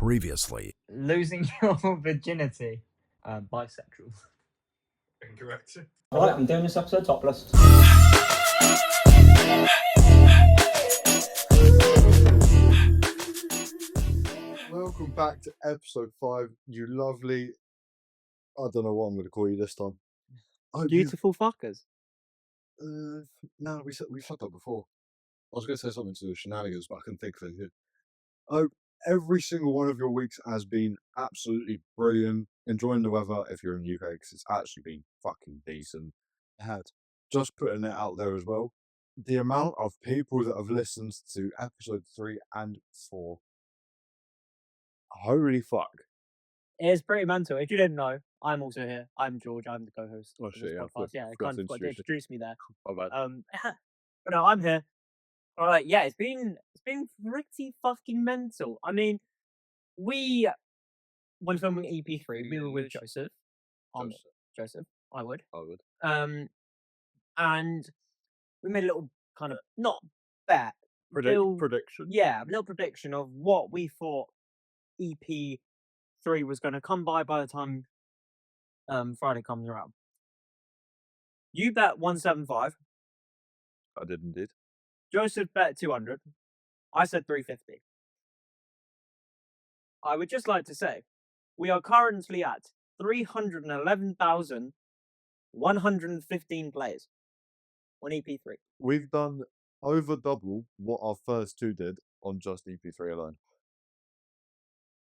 Previously. Losing your virginity. Bisexual. Incorrect. Alright, I'm doing this episode topless. Welcome back to episode 5, you lovely... I don't know what I'm going to call you this time. Beautiful fuckers. No, we said that before. I was going to say something to do with shenanigans, but I couldn't think of anything. Oh, every single one of your weeks has been absolutely brilliant. Enjoying the weather if you're in the UK, because it's actually been fucking decent. Just putting it out there as well. The amount of people that have listened to episode 3 and 4. Holy fuck. It's pretty mental. If you didn't know, I'm also here. I'm George. I'm the co-host. Oh of this shit, yeah. podcast. Yeah, I kind of forgot to introduce me there. My bad. But no, I'm here. All right, yeah, it's been pretty fucking mental. I mean, when filming EP3, we were with Joseph. Joseph, I would. And we made a little kind of not bet Prediction. Yeah, a little prediction of what we thought EP3 was going to come by the time Friday comes around. You bet 175. I did indeed. Joseph bet 200. I said 350. I would just like to say, we are currently at 311,115 plays on EP3. We've done over double what our first two did on just EP3 alone.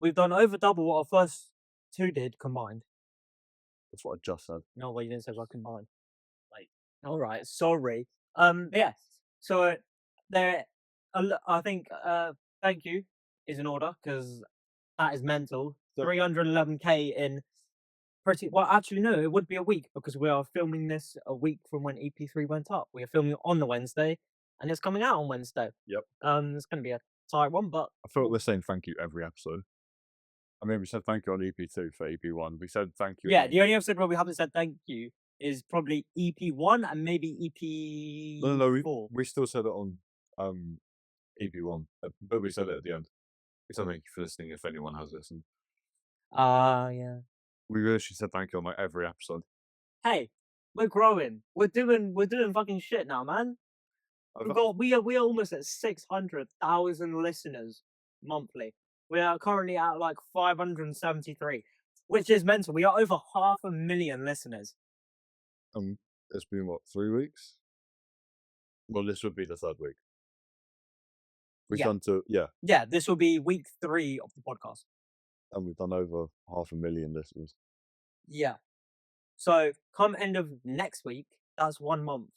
We've done over double what our first two did combined. That's what I just said. No, well, you didn't say about combined. Like, all right, sorry. Yeah. So there, I think thank you is in order because that is mental. 311k in pretty well. Actually, no, it would be a week because we are filming this a week from when EP3 went up. We are filming it on the Wednesday, and it's coming out on Wednesday. Yep. It's going to be a tight one, but I feel like we're saying thank you every episode. I mean, we said thank you on EP2 for EP1. We said thank you. Yeah, the only episode where we haven't said thank you is probably EP1 and maybe EP4. No, we still said it on EP1, but we said it at the end. We said thank you for listening if anyone has listened. Yeah. We really said thank you on like every episode. Hey, we're growing. We're doing fucking shit now, man. We are almost at 600,000 listeners monthly. We are currently at like 573, which is mental. We are over 500,000 listeners. It's been what, 3 weeks? Well, this would be the third week. We've done Yeah, this will be week 3 of the podcast. And we've done over 500,000 listeners. Yeah. So come end of next week, that's 1 month.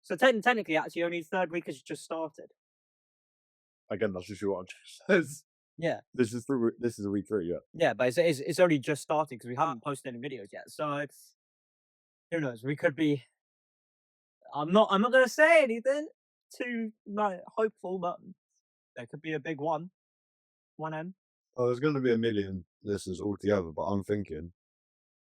So technically, actually, only third week has just started. Again, that's just what I just says. Yeah. This is a week 3, yeah. Yeah, but it's only just started because we haven't posted any videos yet. So who knows? We could be. I'm not gonna say anything too like hopeful, but there could be a big one. 1M. Oh, there's going to be 1 million listeners altogether, but I'm thinking,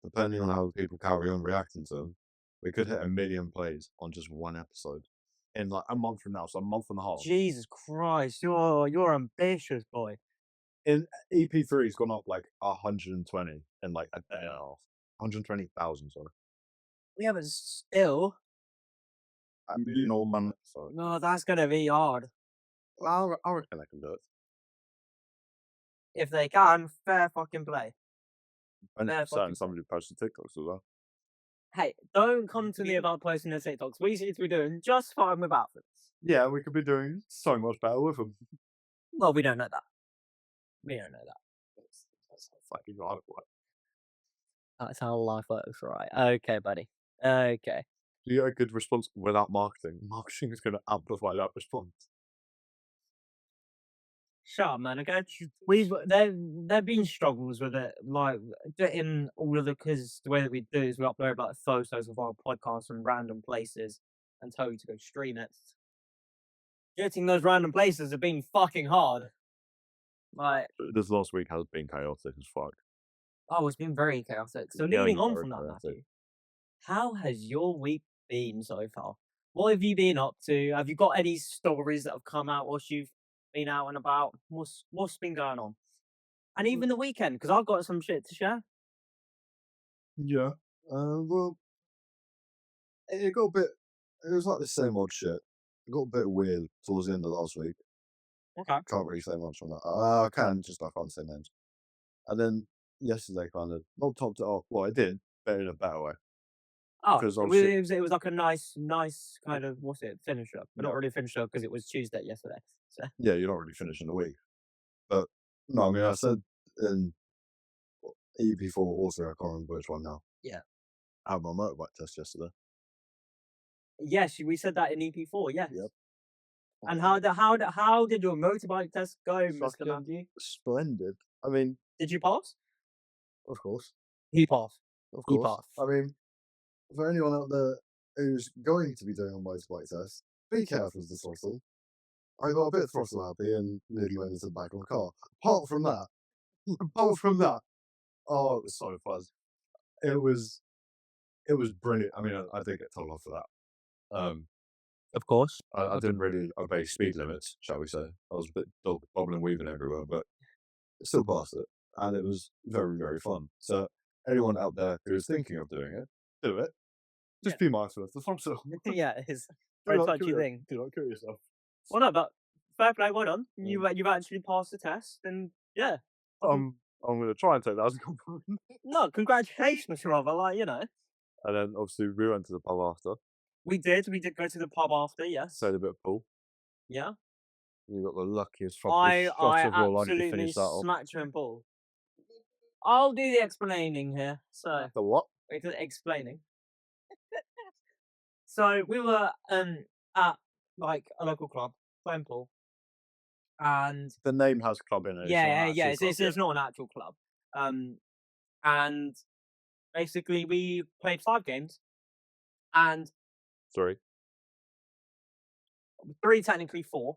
depending on how people carry on reacting to them, we could hit 1 million plays on just one episode in like a month from now, so a month and a half. Jesus Christ, you're ambitious, boy. In EP3, it's gone up like 120 in like a day and a half. 120,000, sorry. We haven't still. 1 million all month. Sorry. No, that's gonna be hard. Well, I reckon I can do it. If they can, fair fucking play. And somebody posted TikToks as well. Hey, don't come to me about posting the TikToks. We seem to be doing just fine without them. Yeah, we could be doing so much better with them. Well, we don't know that. That's how fucking life works. That's how life works, right? Okay, buddy. Okay. You get a good response without marketing. Marketing is going to amplify that response. Shut up, man. Okay, there've been struggles with it, like getting all of because the way that we do is we upload like photos of our podcast from random places and tell you to go stream it. Getting those random places have been fucking hard. Like this last week has been chaotic as fuck. Oh, it's been very chaotic. So leading on from that, Matthew, how has your week been so far? What have you been up to? Have you got any stories that have come out whilst you've been out and about. What's been going on? And even the weekend, because I've got some shit to share. Yeah. Well, it got a bit. It was like the same old shit. It got a bit weird towards the end of last week. Okay. Can't really say much on that. I can, just I can't say names. And then yesterday, kind of not topped it off. Well, I did, but in a better way. Oh, Because it was, obviously, it was like a nice kind of what's it finisher, but yeah, not really finisher because it was Tuesday yesterday. So yeah, you're not really finishing the week. But no, I mean, I said in EP4 also, I can't remember which one now. yeah, I had my motorbike test yesterday. yes, we said that in EP4. Yes. Yep. And how did your motorbike test go, Mr. Fucking Matthew? splendid. I mean, Did you pass? of course, He passed. of He course. passed. I mean, for anyone out there who's going to be doing a motorbike test, be careful with the throttle. I got a bit throttle happy and nearly went into the back of the car. Apart from that, oh, it was so fun. It was brilliant. I mean, I did get told off for that. Of course. I didn't really obey speed limits, shall we say. I was a bit bobbling, weaving everywhere, but still passed it, and it was very, very fun. So anyone out there who is thinking of doing it, do it. Just be mindful of the throttle. Yeah, it's a Do very not touchy kill your- thing. Do not kill yourself. Well, no, but fair play, well done. Mm. You've actually passed the test, and yeah. I'm going to try and take that as a compliment. No, congratulations, rather. Like And then obviously we went to the pub after, we did go to the pub after. Yes. played a bit of pool. Yeah. You got the luckiest fucking I shot of your life to absolutely finish that off. smacked you in ball. I'll do the explaining here. So The what? wait till explaining. So we were at like a local club playing pool, and The name has club in it. it's not an actual club. And basically we played 5 games, and Sorry. 3 technically 4.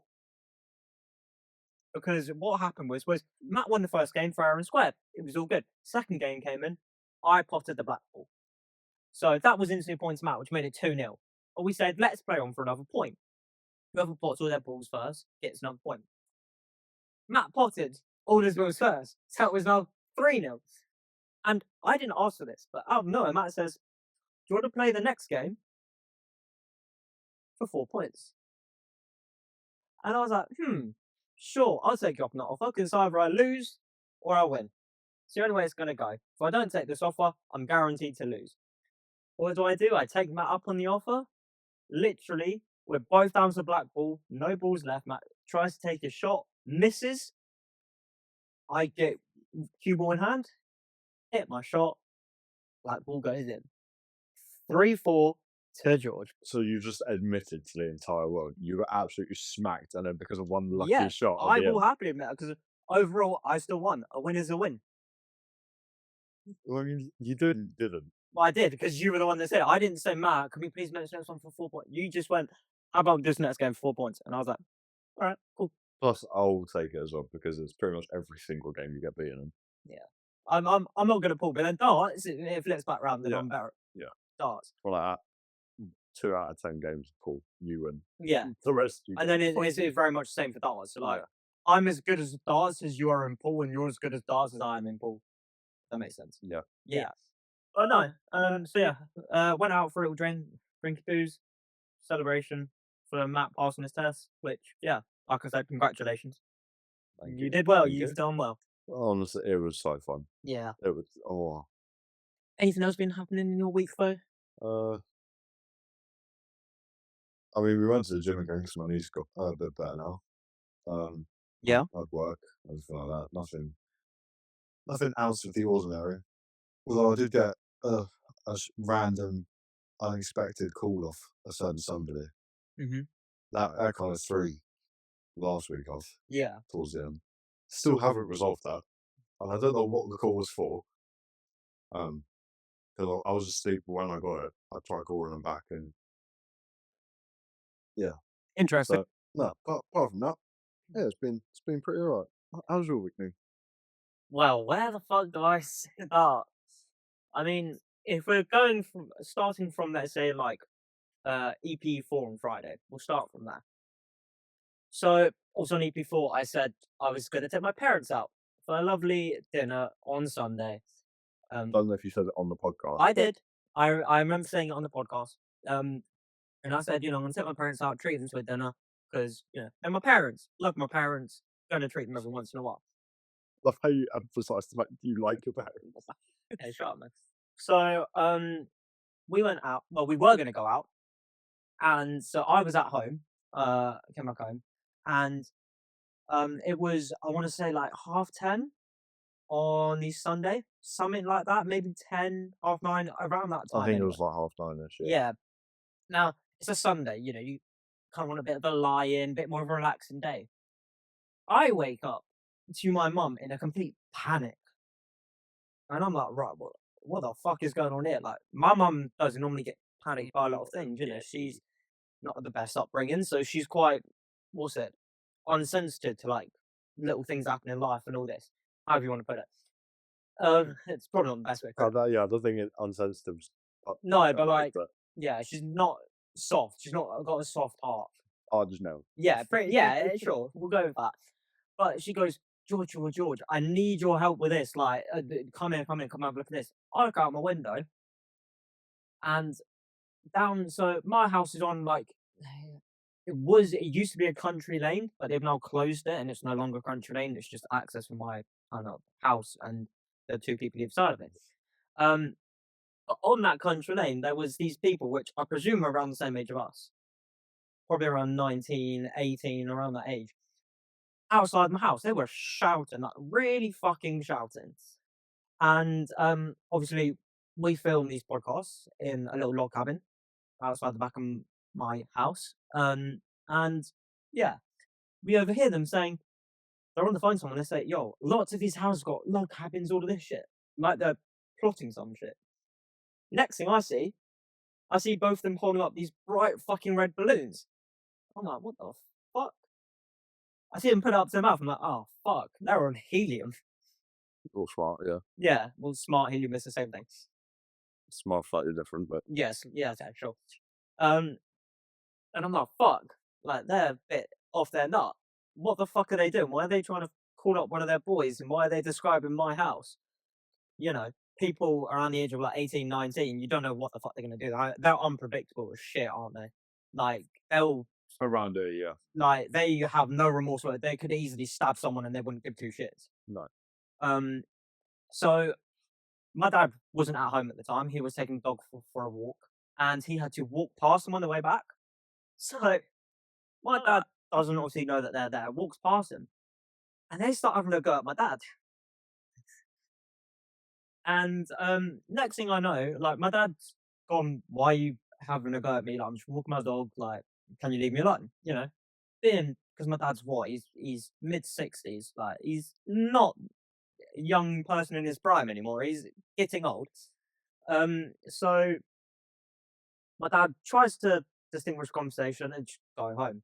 Because what happened was Matt won the first game fair and square. It was all good. Second game came in, I potted the black ball. So that was instantly points Matt, which made it 2-0. But we said, let's play on for another point. Whoever pots all their balls first gets another point. Matt potted all his balls first, so it was now 3-0. And I didn't ask for this, but out of nowhere, Matt says, do you want to play the next game for 4 points? And I was like, sure, I'll take you up on that offer, because either I lose or I win. It's the only way it's going to go. If I don't take this offer, I'm guaranteed to lose. What do? I take Matt up on the offer. Literally, we're both down to the black ball, no balls left. Matt tries to take a shot, misses. I get cue ball in hand, hit my shot, black ball goes in. 3-4 to George. So you just admitted to the entire world you were absolutely smacked, and then because of one lucky shot, at I the will end- happily admit that, because overall I still won. A win is a win. Well, I mean, you didn't. Well, I did, because you were the one that said it. I didn't say, Matt, can we please make this next one for 4 points? You just went, how about this next game for 4 points? And I was like, all right, cool. Plus, I'll take it as well because it's pretty much every single game you get beaten in. Yeah. I'm not gonna pull, but then darts, it flips back round, then Yeah. I'm better. Yeah. Darts. Well, like that, 2 out of 10 games of pool, you win. Yeah. The rest, you And get then it's fucking- very much the same for darts. So like Yeah. I'm as good as darts as you are in pool, and you're as good as darts as I am in pool. That makes sense. Yeah. Yeah. But no. So yeah. Went out for a little drink booze, celebration for Matt passing his test, which like I said, congratulations. Thank You did well, Thank you've you. done well. Honestly, it was so fun. Yeah. It was, oh, Anything else been happening in your week though? I mean, we went to the gym again because my knee's got a bit better now. Yeah. I'd work, everything like that. Nothing out of the ordinary. Although I did get a random, unexpected call off a certain somebody. Mm-hmm. That kind of threw last week off Yeah. towards the end. Still haven't resolved that. And I don't know what the call was for. Because I was asleep when I got it. I tried calling them back and Interesting. so no, apart from that, yeah, it's been pretty alright. How's your week been? Well, where the fuck do I start? I mean, if we're starting from, let's say, like EP4 on Friday, we'll start from there. So also need before I said I was going to take my parents out for a lovely dinner on Sunday. Don't know if you said it on the podcast. I did. I remember saying it on the podcast. Um, and I said, I'm going to take my parents out, treat them to a dinner because they're my parents. Love my parents. Going to treat them every once in a while. Love how you emphasise the fact that you like your parents. Okay, shut up, man. So we went out. Well, we were going to go out, and so I was at home. Came back home, and it was I want to say like 10:30 on the Sunday, something like that, maybe 10, 9:30, around that I time. think it Anyway, was like 9:30ish. Yeah. yeah. Now it's a Sunday, you kind of want a bit of a lie-in, bit more of a relaxing day. I wake up to my mum in a complete panic, and I'm like, right, what the fuck is going on here? Like, my mum doesn't normally get panicked by a lot of things. She's not the best upbringing, so she's quite, what's it, unsensitive to like little things happening in life and all this. However you want to put it. It's probably not the best way to put it. Yeah, I don't think it unsensitive's No, but right, like, but yeah, she's not soft. She's not got a soft heart. I just know. Yeah, pretty, yeah, sure, we'll go with that. But she goes, George, I need your help with this. Like, come here, come have a look at this. I look out my window, and down. So my house is on like, it used to be a country lane, but they've now closed it, and it's no longer a country lane. It's just access from my kind of house and the two people either side of it. Um, but on that country lane, there was these people, which I presume are around the same age of us, probably around 19, 18, around that age. Outside my house, they were shouting, like really fucking shouting. And obviously, we film these podcasts in a little log cabin outside the back of my house. And yeah, we overhear them saying they're on the phone to someone. They say, "Yo, lots of these houses got log cabins, all of this shit." Like they're plotting some shit. Next thing I see both of them holding up these bright fucking red balloons. I'm like, what the fuck? I see them put it up to their mouth. I'm like, oh fuck, they're on helium. All smart, yeah. Yeah, well, smart helium is the same thing. Smart, slightly different, but Yes, yeah, okay, sure. And I'm like, fuck, like they're a bit off their nut. What the fuck are they doing? Why are they trying to call up one of their boys? And why are they describing my house? People around the age of like 18, 19, you don't know what the fuck they're gonna do. They're unpredictable as shit, aren't they? Like around here, yeah. like they have no remorse. They could easily stab someone and they wouldn't give two shits. No. So my dad wasn't at home at the time. He was taking the dog for a walk, and he had to walk past them on the way back. So my dad doesn't obviously know that they're there. Walks past him, and they start having a go at my dad. And next thing I know, like my dad's gone, "Why are you having a go at me? Like I'm just walking my dog. Like, can you leave me alone?" Being because my dad's what? He's mid-60s. Like he's not a young person in his prime anymore. He's getting old. So my dad tries to distinguish conversation and just go home.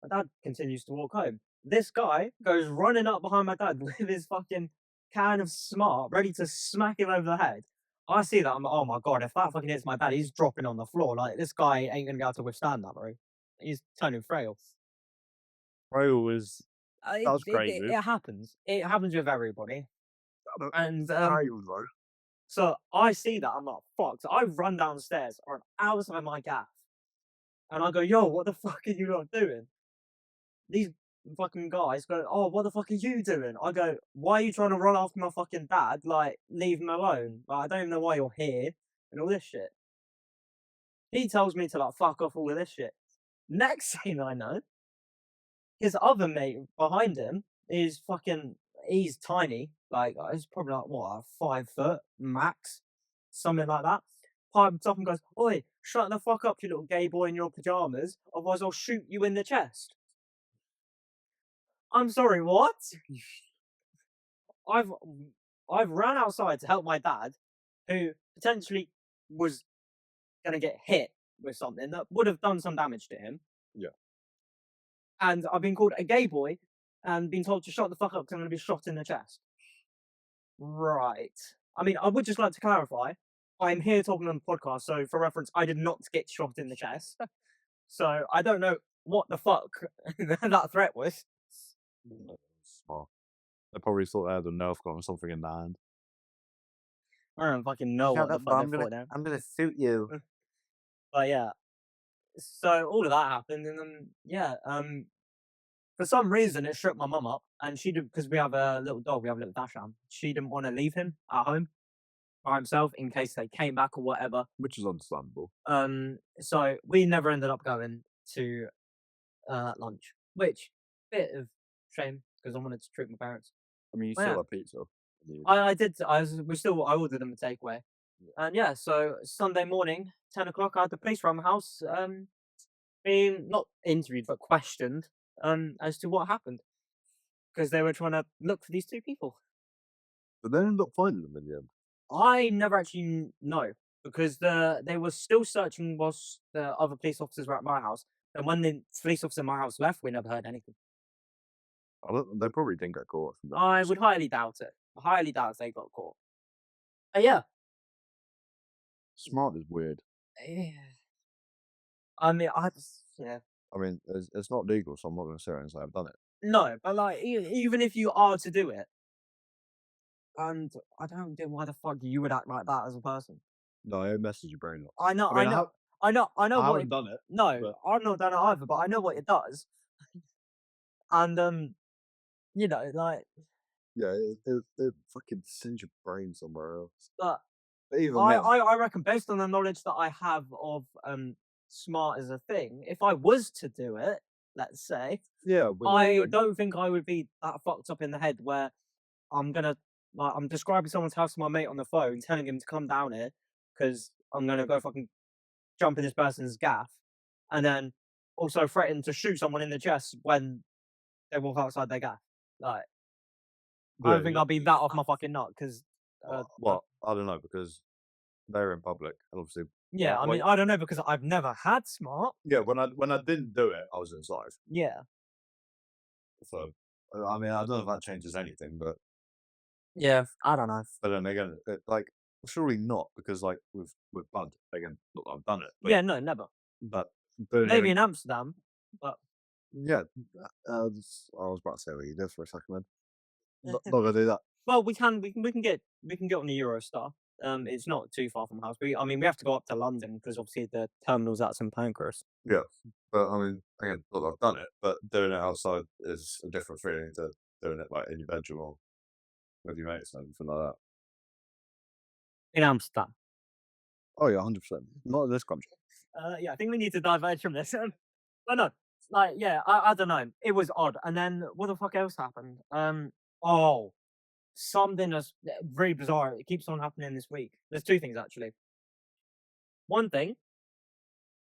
My dad continues to walk home. This guy goes running up behind my dad with his fucking can of smart, ready to smack him over the head. I see that. I'm like, oh my god, if that fucking hits my dad, he's dropping on the floor. Like, this guy ain't gonna be able to withstand that, bro. He's turning frail. Rail was It, that was it, crazy. it, it happens. It happens with everybody. And Rail though. so I see that. I'm like, fuck. So I run downstairs or outside my gaff. And I go, yo, what the fuck are you not doing? These fucking guys go, oh, what the fuck are you doing? I go, why are you trying to run after my fucking dad? Like, leave him alone. Like, I don't even know why you're here and all this shit. He tells me to like fuck off all of this shit. Next thing I know, his other mate behind him is fucking, he's tiny. Like, he's probably like, what, 5 foot max? Something like that. Pipes up and goes, oi, shut the fuck up, you little gay boy in your pajamas. Otherwise, I'll shoot you in the chest. I'm sorry, what? I've ran outside to help my dad, who potentially was gonna get hit with something that would have done some damage to him. Yeah. And I've been called a gay boy and been told to shut the fuck up because I'm gonna be shot in the chest. Right. I mean, I would just like to clarify, I'm here talking on the podcast, so for reference, I did not get shot in the chest. So I don't know what the fuck that threat was. Smart. They probably thought they had a Nerf gun or something in their hand. I don't fucking know what the fuck they thought then. I'm gonna shoot you. But yeah, so all of that happened, and yeah, for some reason it shook my mum up, and she did because we have a little dog, we have a little dachshund. She didn't want to leave him at home by himself in case they came back or whatever. Which is understandable. So we never ended up going to lunch, which bit of shame because I wanted to treat my parents. I mean, you Oh, still yeah. have pizza. I did. I ordered them a takeaway, and yeah. So Sunday morning, 10 o'clock, I had the police around my house, being not interviewed but questioned, as to what happened because they were trying to look for these two people. But they ended up finding them in the end. I never actually know because they were still searching whilst the other police officers were at my house, and when the police officer at my house left, we never heard anything. They probably didn't get caught. From that. I would highly doubt it. Highly doubt they got caught. Yeah. Smart is weird. Yeah. I mean, yeah. I mean, it's not legal, so I'm not going to sit here and say I've done it. No, but like, even if you are to do it, and I don't get why the fuck you would act like that as a person. No, it messes your brain up. I know, I mean, I know I what haven't it, done it. no, but- I've not done it either, but I know what it does. And you know, like, Yeah, it fucking sends your brain somewhere else. but But even I, then, I reckon based on the knowledge that I have of smart as a thing, if I was to do it, let's say, yeah, I don't think I would be that fucked up in the head where I'm gonna I'm describing someone's house to my mate on the phone, telling him to come down here because I'm gonna go fucking jump in this person's gaff, and then also threaten to shoot someone in the chest when they walk outside their gaff. Like, I don't think I'll be that off my fucking nut because. Well, I don't know because they're in public, and obviously. Yeah, I mean, I don't know because I've never had smart. Yeah, when I didn't do it, I was inside. Yeah. So, I mean, I don't know if that changes anything, but Yeah, I don't know. but then again, like surely not because like with Bud again, not that I've done it. But, Yeah, no, never. but Maybe in Amsterdam, but yeah, I was about to say what you did for a second then. Not gonna do that. well, we can get on the Eurostar. It's not too far from the house. I mean, we have to go up to London because obviously the terminal's at St Pancras. Yeah, but I mean, again, not that I've done it, but doing it outside is a different feeling to doing it like in your bedroom or with your mates and anything like that. In Amsterdam. Oh yeah, 100%. Not in this country. Yeah, I think we need to diverge from this. But no, like, yeah, I don't know. It was odd. And then what the fuck else happened? Oh, something that's very bizarre. It keeps on happening this week. There's two things actually. One thing,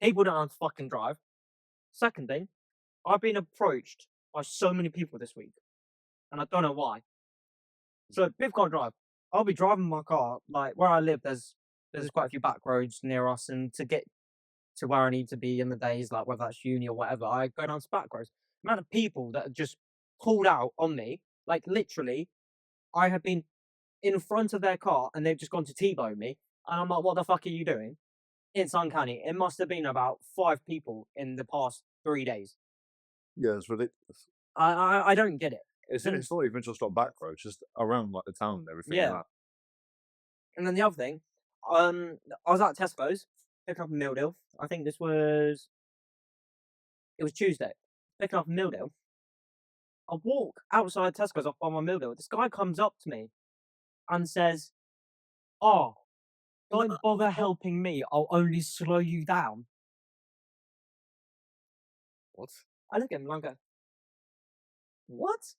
people don't know how to fucking drive. Second thing, I've been approached by so many people this week, and I don't know why. So people can't drive. I'll be driving my car, like where I live. There's quite a few back roads near us, and to get to where I need to be in the days, like whether that's uni or whatever, I go down to back roads. The amount of people that have just pulled out on me, like literally, I have been in front of their car and they've just gone to T-bone me, and I'm like, what the fuck are you doing? It's uncanny. It must have been about 5 people in the past 3 days. Yeah, it's ridiculous. I don't get it. It's not even just on back roads, just around like the town and everything. Yeah. Like that. And then the other thing, I was at Tesco's picking up a meal deal. I think it was Tuesday. Picking up a meal deal. I walk outside Tesco's off by my meal deal. This guy comes up to me and says, "Oh, don't bother helping me. I'll only slow you down." What? I look at him and I go, "What?"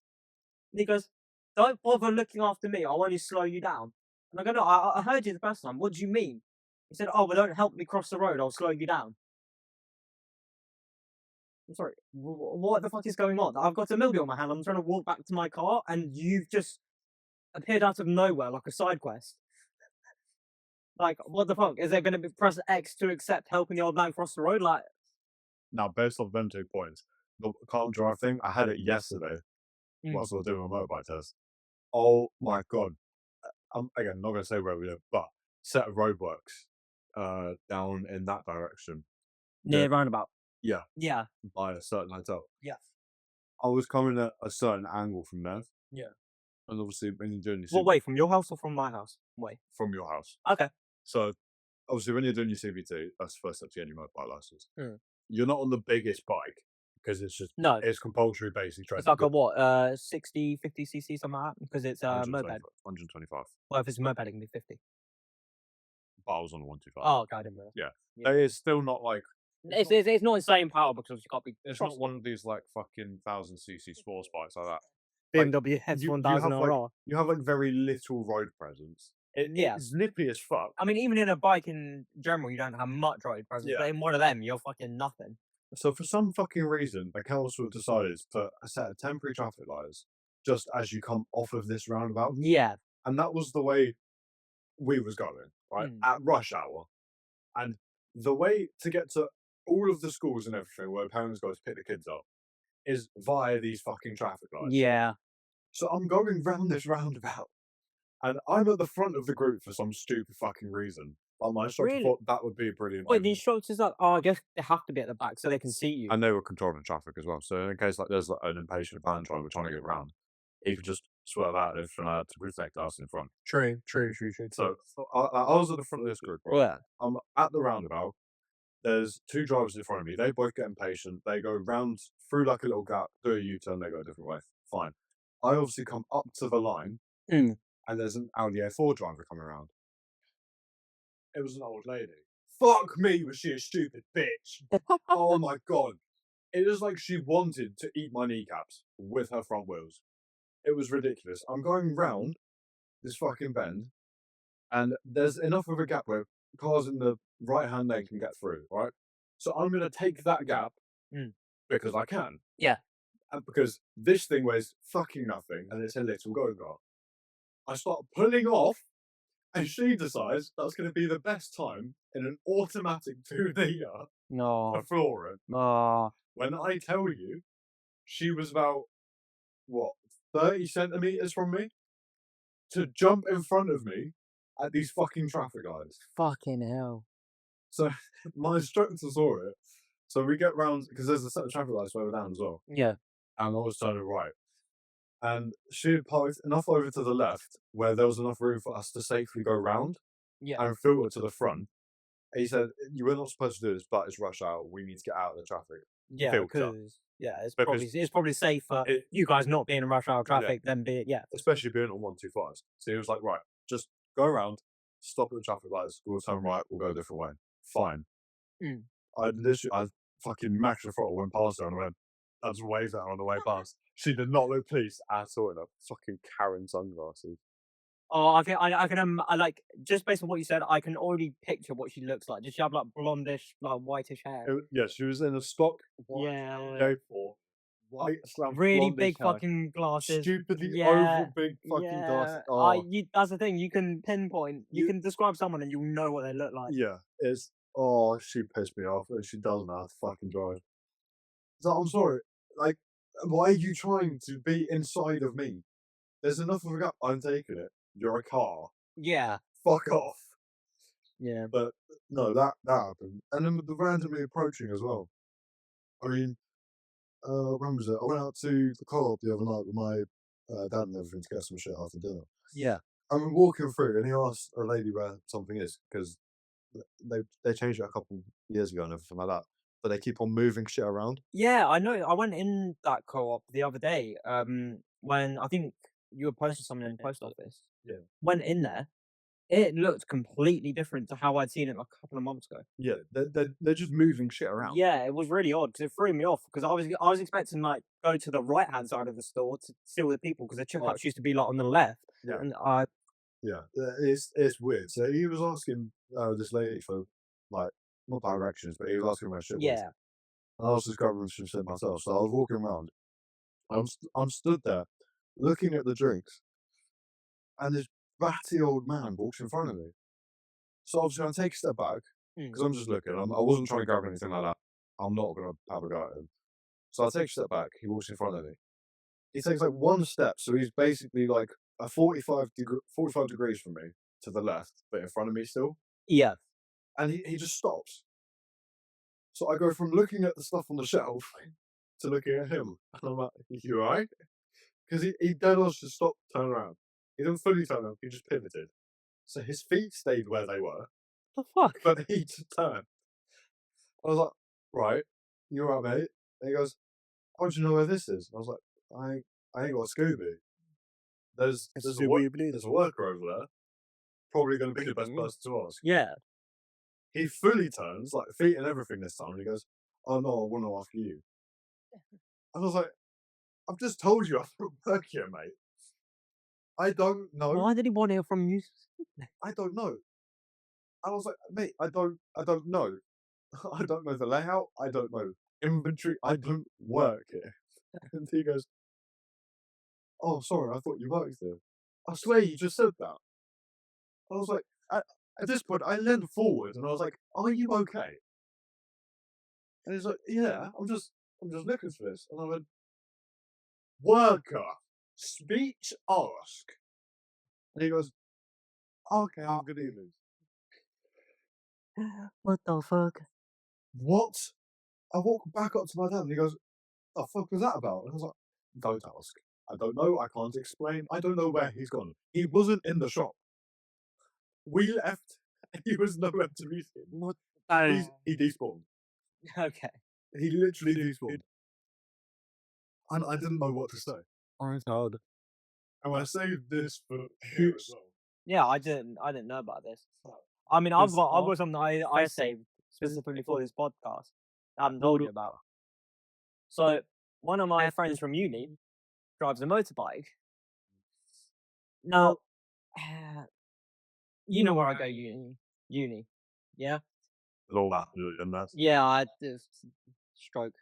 And he goes, "Don't bother looking after me. I'll only slow you down." And I go, "No, I heard you the first time. What do you mean?" He said, "Oh, well, don't help me cross the road. I'll slow you down." I'm sorry. What the fuck is going on? I've got a meal deal in my hand. I'm trying to walk back to my car, and you've just appeared out of nowhere like a side quest. Like, what the fuck? Is there going to be press X to accept helping the old man cross the road? Like, Now, based off them 2 points, the can't drive thing, I had it yesterday Mm. whilst I was doing my motorbike test. Oh my god! I'm again not gonna say where we live, but set of roadworks down in that direction. near roundabout. Yeah, Yeah. by a certain hotel. Yeah. I was coming at a certain angle from there, Yeah. and obviously when you're doing your Well, wait, from your house or from my house? Wait. from your house. Okay. So obviously when you're doing your CVT, that's the first step to getting your motorbike license. Mm. You're not on the biggest bike because No. it's compulsory basic training. It's like a what? 60, 50 cc, something like that? Because it's a moped. 125. Well, if it's a moped, it can be 50. But I was on a 125. Oh, okay, I didn't realise. Yeah. Yeah. It's still not like It's not insane power because you got to be. it's not one of these like fucking 1000cc sports bikes like that. BMW you S1000 have like RR. you have like very little road presence. Yeah. It's nippy as fuck. I mean, even in a bike in general, you don't have much road presence. Yeah. But in one of them, you're fucking nothing. So for some fucking reason, the council decided to put a set of temporary traffic lights just as you come off of this roundabout, Yeah. and that was the way we was going right Mm. at rush hour, and the way to get to all of the schools and everything where parents go to pick the kids up is via these fucking traffic lights. Yeah. So I'm going round this roundabout, and I'm at the front of the group for some stupid fucking reason. But my instructor Really? thought that would be a brilliant Wait, the idea. instructors are. Oh, I guess they have to be at the back so they can see you. And they were controlling traffic as well. So in case like there's like an impatient van driver trying to get around, he could just swerve out of to protect us in front. True. So I was at the front of this group. Right? Yeah. I'm at the roundabout. There's two drivers in front of me. They both get impatient. They go round through like a little gap, do a U-turn, they go a different way. Fine. I obviously come up to the line, Mm. and there's an Audi A4 driver coming around. It was an old lady. Fuck me, was she a stupid bitch? Oh my god. It was like she wanted to eat my kneecaps with her front wheels. It was ridiculous. I'm going round this fucking bend, and there's enough of a gap where cars in the right hand lane can get through, right? So I'm going to take that gap Mm. because I can. Yeah. And because this thing weighs fucking nothing and it's a little go-kart. I start pulling off, and she decides that's going to be the best time in an automatic 2-litre No. to floor it. No. When I tell you, she was about, what, 30 centimetres from me to jump in front of me at these fucking traffic lights. Fucking hell. So my instructor saw it. So we get round, because there's a set of traffic lights further down as well. Yeah. And I was turning right. And she had parked enough over to the left where there was enough room for us to safely go round Yeah. and filter to the front. And he said, "You were not supposed to do this, but it's rush hour. We need to get out of the traffic." Yeah. filter. Because it's Because probably safer it- you guys not being in rush hour traffic than be Especially being on 125s. So he was like, "Right, just go around, stop at the traffic lights, we'll turn right, we'll go a different way." Fine. Mm. I fucking maxed the throttle, went past her and went, I just waved at her on the way past. She did not look pleased at all in her fucking Karen sunglasses. Oh, I can I like just based on what you said, I can already picture what she looks like. Does she have like blondish, like whitish hair? Yeah, she was in a stock Yeah, Go4, white slam, really blondish big hair, fucking glasses. stupidly Yeah, oval big fucking yeah. glasses. Oh, That's the thing. You can pinpoint. You You- can describe someone and you'll know what they look like. yeah, she pissed me off, and she doesn't know how to fucking drive. So I'm sorry, like, why are you trying to be inside of me? There's enough of a gap. I'm taking it. You're a car. Yeah, Fuck off. yeah, But no, that happened, and then with the randomly approaching as well. I mean, when was it? I went out to the co-op the other night with my dad and everything to get some shit after dinner. yeah. And we're walking through, and he asked a lady where something is because they changed it a couple years ago and everything like that. But they keep on moving shit around. Yeah, I know. I went in that co-op the other day. When I think you were posting something in the post office. Yeah. Went in there. It looked completely different to how I'd seen it a couple of months ago. Yeah, they're just moving shit around. Yeah, it was really odd because it threw me off because I was expecting like go to the right hand side of the store to see all the people because the checkouts used to be like on the left. Yeah. And Yeah, it's weird. So he was asking this lady for like not directions, but he was asking where shit was. yeah, And I was just grabbing some shit myself. So I was walking around. I'm stood there looking at the drinks, and this batty old man walks in front of me. So obviously I take a step back because I'm just looking. I wasn't trying to grab anything like that. I'm not going to have a go at him. So I take a step back. He walks in front of me. He takes like one step, so he's basically like a 45 degrees from me to the left, but in front of me still. yeah. And he just stops. So I go from looking at the stuff on the shelf to looking at him. And I'm like, you alright? Because he dead on just stopped, turn around. He didn't fully turn around, he just pivoted. So his feet stayed where they were, The fuck? but he just turned. I was like, right, you alright, mate? And he goes, how do you know where this is? And I was like, I ain't got a Scooby. There's a worker over there. Probably going to be the best person to ask. Yeah. He fully turns, like feet and everything this time, and he goes, oh no, I want to ask you. And I was like, I've just told you I don't work here, mate. I don't know. Why did he want it from you? I don't know. And I was like, mate, I don't know. I don't know the layout. I don't know inventory. I don't work here. And he goes, oh, sorry, I thought you worked there. I swear you just said that. I was like, at this point, I leaned forward and I was like, are you okay? And he's like, yeah, I'm just looking for this. And I went, worker, speech ask. And he goes, okay, have a good evening. What the fuck? What? I walked back up to my dad and he goes, the fuck was that about? And I was like, don't ask. I don't know. I can't explain. I don't know where he's gone. He wasn't in the shop. We left and he was nowhere to be seen. What? He despawned. Okay. He literally despawned. And I didn't know what to say. I'm told. And I saved this for here as well. Yeah, I didn't know about this. I mean, I've got something I saved specifically for this podcast that I haven't told you about. So, one of my friends from uni drives a motorbike. Now, you know where I go uni, yeah? All that, and that's Yeah, I had this stroke.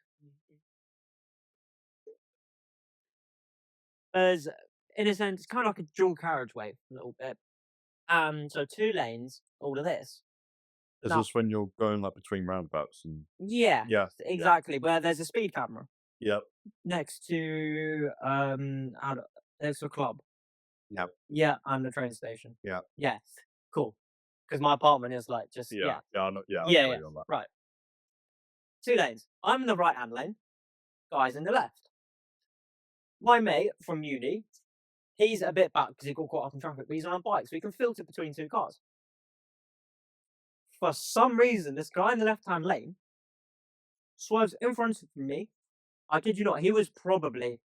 There's, in a sense, kind of like a dual carriageway a little bit. So 2 lanes, all of this. Is Now- this when you're going like between roundabouts and Yeah, yeah, exactly. Where there's a speed camera yep, next to there's a club. Yep. Yeah, and the train station. Yeah. Yes. Cool. Because my apartment is like just yeah, I know, yeah, Yeah, I'll yeah. tell you on that. Right. 2 lanes. I'm in the right hand lane. Guy's in the left. My mate from uni, he's a bit back because he got caught up in traffic, but he's on a bike, so he can filter between 2 cars. For some reason, this guy in the left-hand lane swerves in front of me. I kid you not, he was probably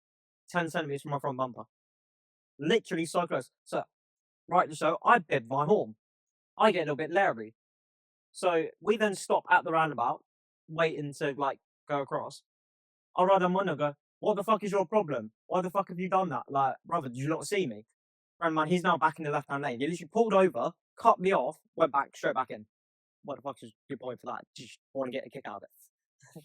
10 centimeters from my front bumper. Literally so close. So, rightly so, I bid my horn. I get a little bit leery. So, we then stop at the roundabout, waiting to, like, go across. I ride on one and go, what the fuck is your problem? Why the fuck have you done that? Like, brother, did you not see me? Friend man, he's now back in the left-hand lane. He literally pulled over, cut me off, went back, straight back in. What the fuck is your point for that? Just want to get a kick out of it.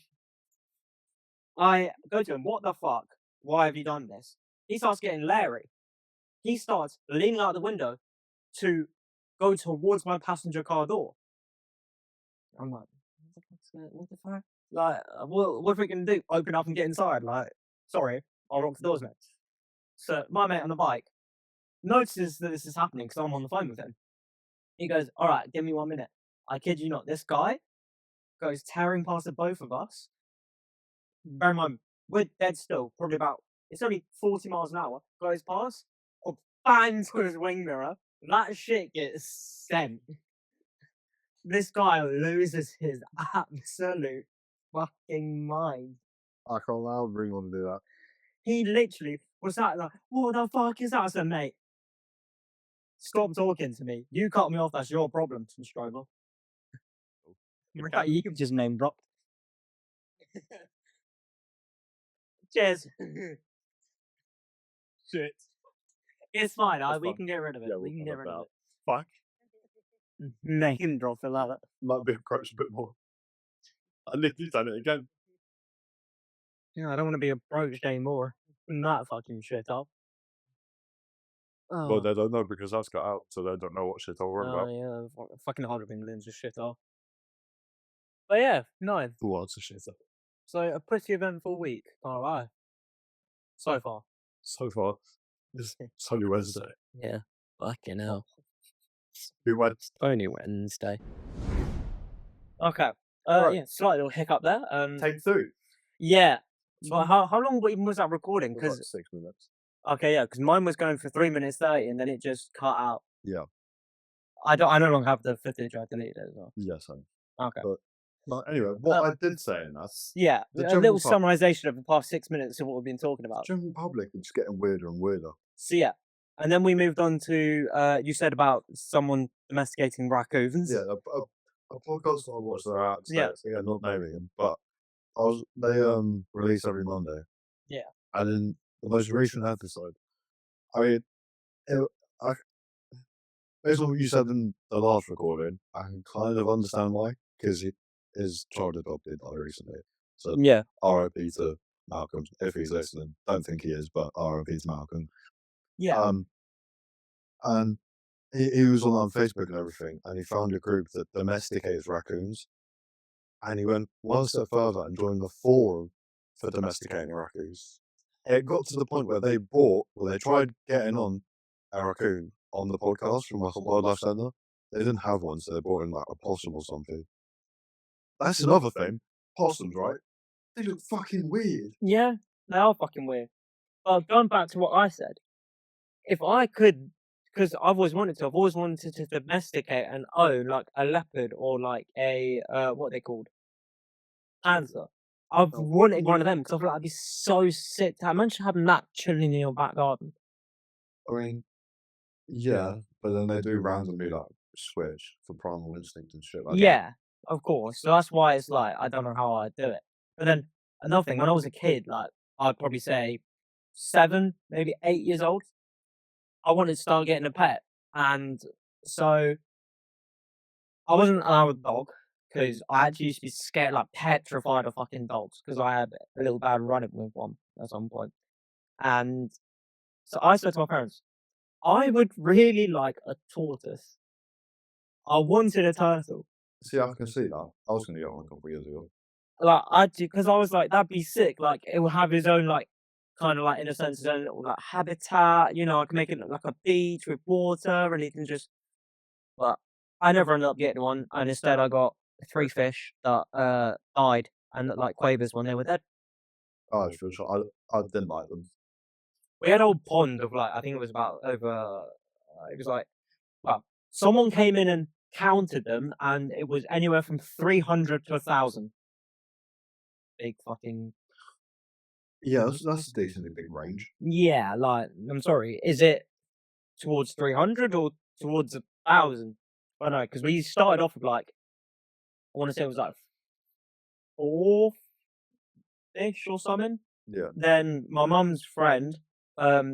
I go to him, what the fuck? Why have you done this? He starts getting leery. He starts leaning out the window to go towards my passenger car door. I'm like, what the fuck? Like, what are we going to do? Open up and get inside? Like, sorry, I'll lock the doors, mate. So my mate on the bike notices that this is happening because I'm on the phone with him. He goes, all right, give me 1 minute. I kid you not, this guy goes tearing past the both of us. Bear in mind, we're dead still, probably about, it's only 40 miles an hour, goes past, or bang to his wing mirror. That shit gets sent. This guy loses his absolute fucking mind. I can't allow bring on to do that. He literally was like, what the fuck is that? I said, mate, stop talking to me. You cut me off, that's your problem, Strover. Right, you can just name drop. Cheers. Shit. It's fine. That's We fine. can get rid of it. Yeah, we we'll can cut get it rid of out. it. Fuck. Name drop it like that. Might be approached a bit more. I literally done it again. Yeah, I don't want to be approached anymore. That fucking shit up. Oh, Well, they don't know because that's got out, so they don't know what shit I'll worry about. yeah, fucking 100 millions of shit up. But yeah, no. Lots of shit up. So a pretty eventful week. All right. So far. So far, it's only Wednesday. Yeah. Fucking hell. We went. Only Wednesday. Okay. Right. Yeah, slight little hiccup there. Take 2. Yeah. But how long even was that recording? It was like Because 6 minutes. okay, yeah, because mine was going for 3 minutes 30, and then it just cut out. Yeah. I no longer have the footage. I deleted it as well. Yes, I. Okay. But anyway, what Uh, I did say in that, Yeah, the a general little summarization of the past 6 minutes of what we've been talking about. general public is just getting weirder and weirder. So yeah, and then we moved on to you said about someone domesticating raccoons. Yeah, a podcast I watched that out Yeah. yeah, not naming him, but they release every Monday. Yeah. And in the most recent episode, I mean, it, I, based on what you said in the last recording, I can kind of understand why, because his childhood dog did die recently. So Yeah. R.I.P. to Malcolm, if he's listening. Don't think he is, but R.I.P. to Malcolm. Yeah. And he was on Facebook and everything, and he found a group that domesticates raccoons. And he went one step further and joined the forum for domesticating raccoons. It got to the point where they tried getting on a raccoon on the podcast from a wildlife centre. They didn't have one, so they brought in like a possum or something. That's another thing. Possums, right? They look fucking weird. Yeah, they are fucking weird. But going back to what I said, if I could, because I've always wanted to domesticate and own like a leopard or like a what are they called, panther. I've wanted one of them because I feel like I'd be so sick to imagine having that chilling in your back garden. I mean, yeah, but then they do randomly like switch for primal instinct and shit like that. Yeah, of course. So that's why it's like I don't know how I'd do it. But then another thing, when I was a kid, like I'd probably say 7, maybe 8 years old, I wanted to start getting a pet, and so I wasn't allowed a dog because I actually used to be scared, like petrified of fucking dogs, because I had a little bad run-in with one at some point. And so I said to my parents, I would really like a tortoise. I wanted a turtle. See, I can see that. I was going to get one a couple of years ago. Like I do, because I was like, that'd be sick. Like it will have his own like kind of like in a sense his own little like habitat. You know, I can make it look like a beach with water, and he can just. But I never ended up getting one, and instead I got 3 fish that died and looked like quavers when they were dead. Oh, for sure. I didn't like them. We had a whole pond of like I think it was about over. It was like well, someone came in and counted them, and it was anywhere from 300 to 1,000. Big fucking Yeah, that's a decently big range. yeah. Like I'm sorry, is it towards 300 or towards 1,000? I don't know because we started off with like I want to say it was like 4 fish or something. Yeah. Then my mum's friend,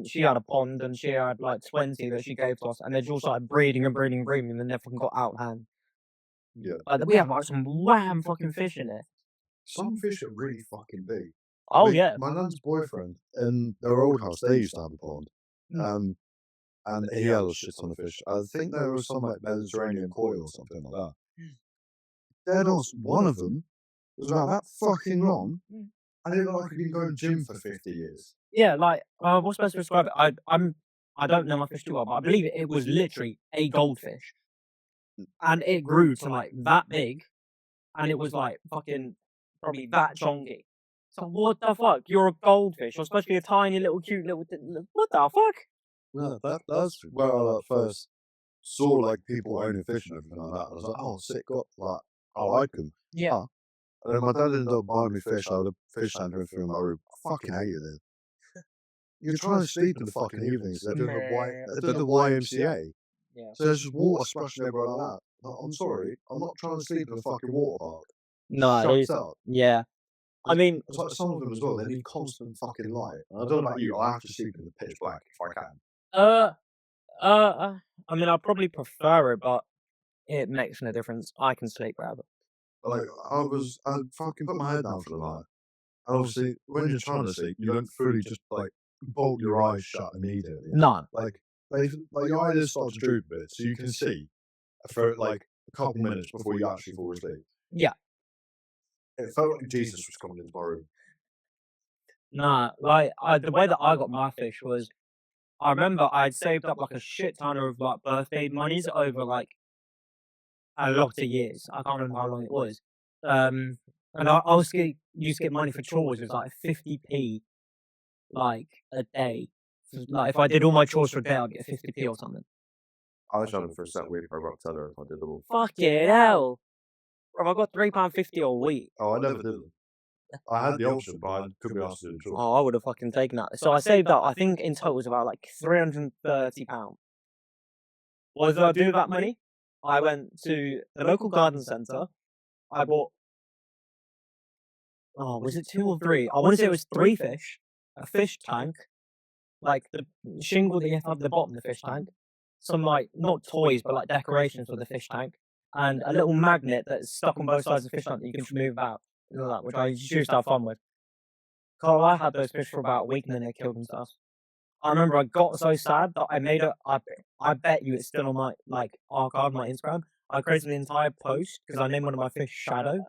she had a pond and she had like 20 that she gave to us, and they just started breeding and breeding and breeding, and then they fucking got out of hand. Yeah. We have like some wham fucking fish in it. Some fish are really fucking big. Oh yeah, My nan's boyfriend in their old house, they used to have a pond. And he had a shit ton of fish. I think there was some like Mediterranean koi or something like that. Dead on, one of them was about that fucking long, and it looked like he'd been going to gym for 50 years. yeah. Like what's best to describe it? I don't know my fish too well, but I believe it was literally a goldfish, and it grew to like that big, and it was like fucking probably that chonky. So what the fuck? You're a goldfish. You're supposed to be a tiny little cute little. What the fuck? No, that's where I like, first saw like people owning fish and everything like that. I was like, oh, sick, got like, I like them. Yeah. And then my dad ended up buying me fish. I had a fish tank going through my room. I fucking hated it. You're trying to sleep in the fucking evenings. They're doing the YMCA. Yeah. So there's just water splashing everywhere like that. I'm sorry, I'm not trying to sleep in a fucking water park. No, Shut these, up. yeah. I mean, It's like some of them as well. They need constant fucking light. And I don't know about you. I have to sleep in the pitch black if I can. I mean, I probably prefer it, but it makes no difference. I can sleep rather. Like I fucking put my head down for the night. And obviously, when you're trying to sleep, you don't fully just like bolt your eyes shut immediately. No. Like your eyelids start to droop a bit, so you can see for like a couple minutes before you actually fall asleep. Yeah. It felt like Jesus was coming into my room. Nah, like the way that I got my fish was, I remember I'd saved up like a shit ton of like birthday monies over like a lot of years. I can't remember how long it was, And I was used to get money for chores. It was like 50p, like a day. So, like if I did all my chores for a day, I'd get 50p or something. I wish I had a for a set week for about tenner if I did them all. Fucking hell, bro! I got £3.50 a week. Oh, I never did them. I had the option, but I couldn't be asked to do the chores. Oh, I would have fucking taken that. So I saved up. I think in total it was about like £330. What did I do with that money? I went to the local garden centre. I bought. Oh, was it 2 or 3? I want to say it was 3 fish, a fish tank, like the shingle that you have to have at the bottom of the fish tank, some like not toys but like decorations for the fish tank, and a little magnet that's stuck on both sides of the fish tank that you can move about, and all that, which I used to have fun with. Carl, I had those fish for about a week and then they killed themselves. I remember I got so sad that I made I bet you it's still on my like archive, my Instagram. I created an entire post because I named one of my fish Shadow.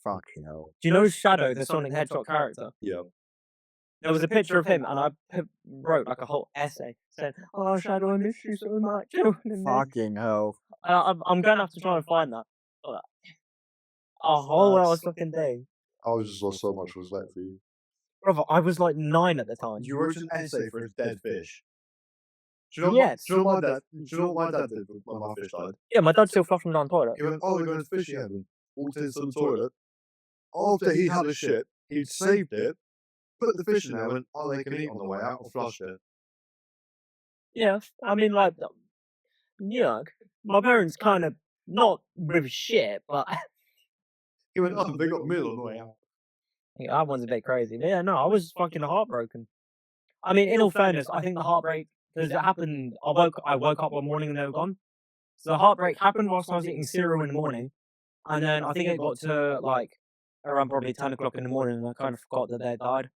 Fucking hell. Do you know Shadow, the Sonic the Hedgehog character? Yeah. There was a picture of him, and I wrote like a whole essay saying, "Oh, Shadow, I miss you so much." Fucking hell. I'm gonna have to try and find that. A whole ass fucking day. I was just lost so much respect for you. Brother, I was like 9 at the time. You wrote an essay for a dead fish. Do you know, Yes. do you know what my dad? Do you know what my dad did when my fish died? Yeah, my dad still flushing down the toilet. He went, "Oh, we're going to fishing heaven." Walked into the toilet. After he had a shit, he'd saved it, put the fish in there, went, "Oh, they can eat on the way out," or flushed it. Yeah, I mean, like, yuck. My parents kind of not with shit, but He went, "Oh, they got meal on the way out." yeah, that one's a bit crazy. But yeah, no, I was fucking heartbroken. I mean, in all fairness, I think the heartbreak because it happened. I woke up one morning and they were gone. So the heartbreak happened whilst I was eating cereal in the morning, and then I think it got to like around probably 10 o'clock in the morning, and I kind of forgot that they had died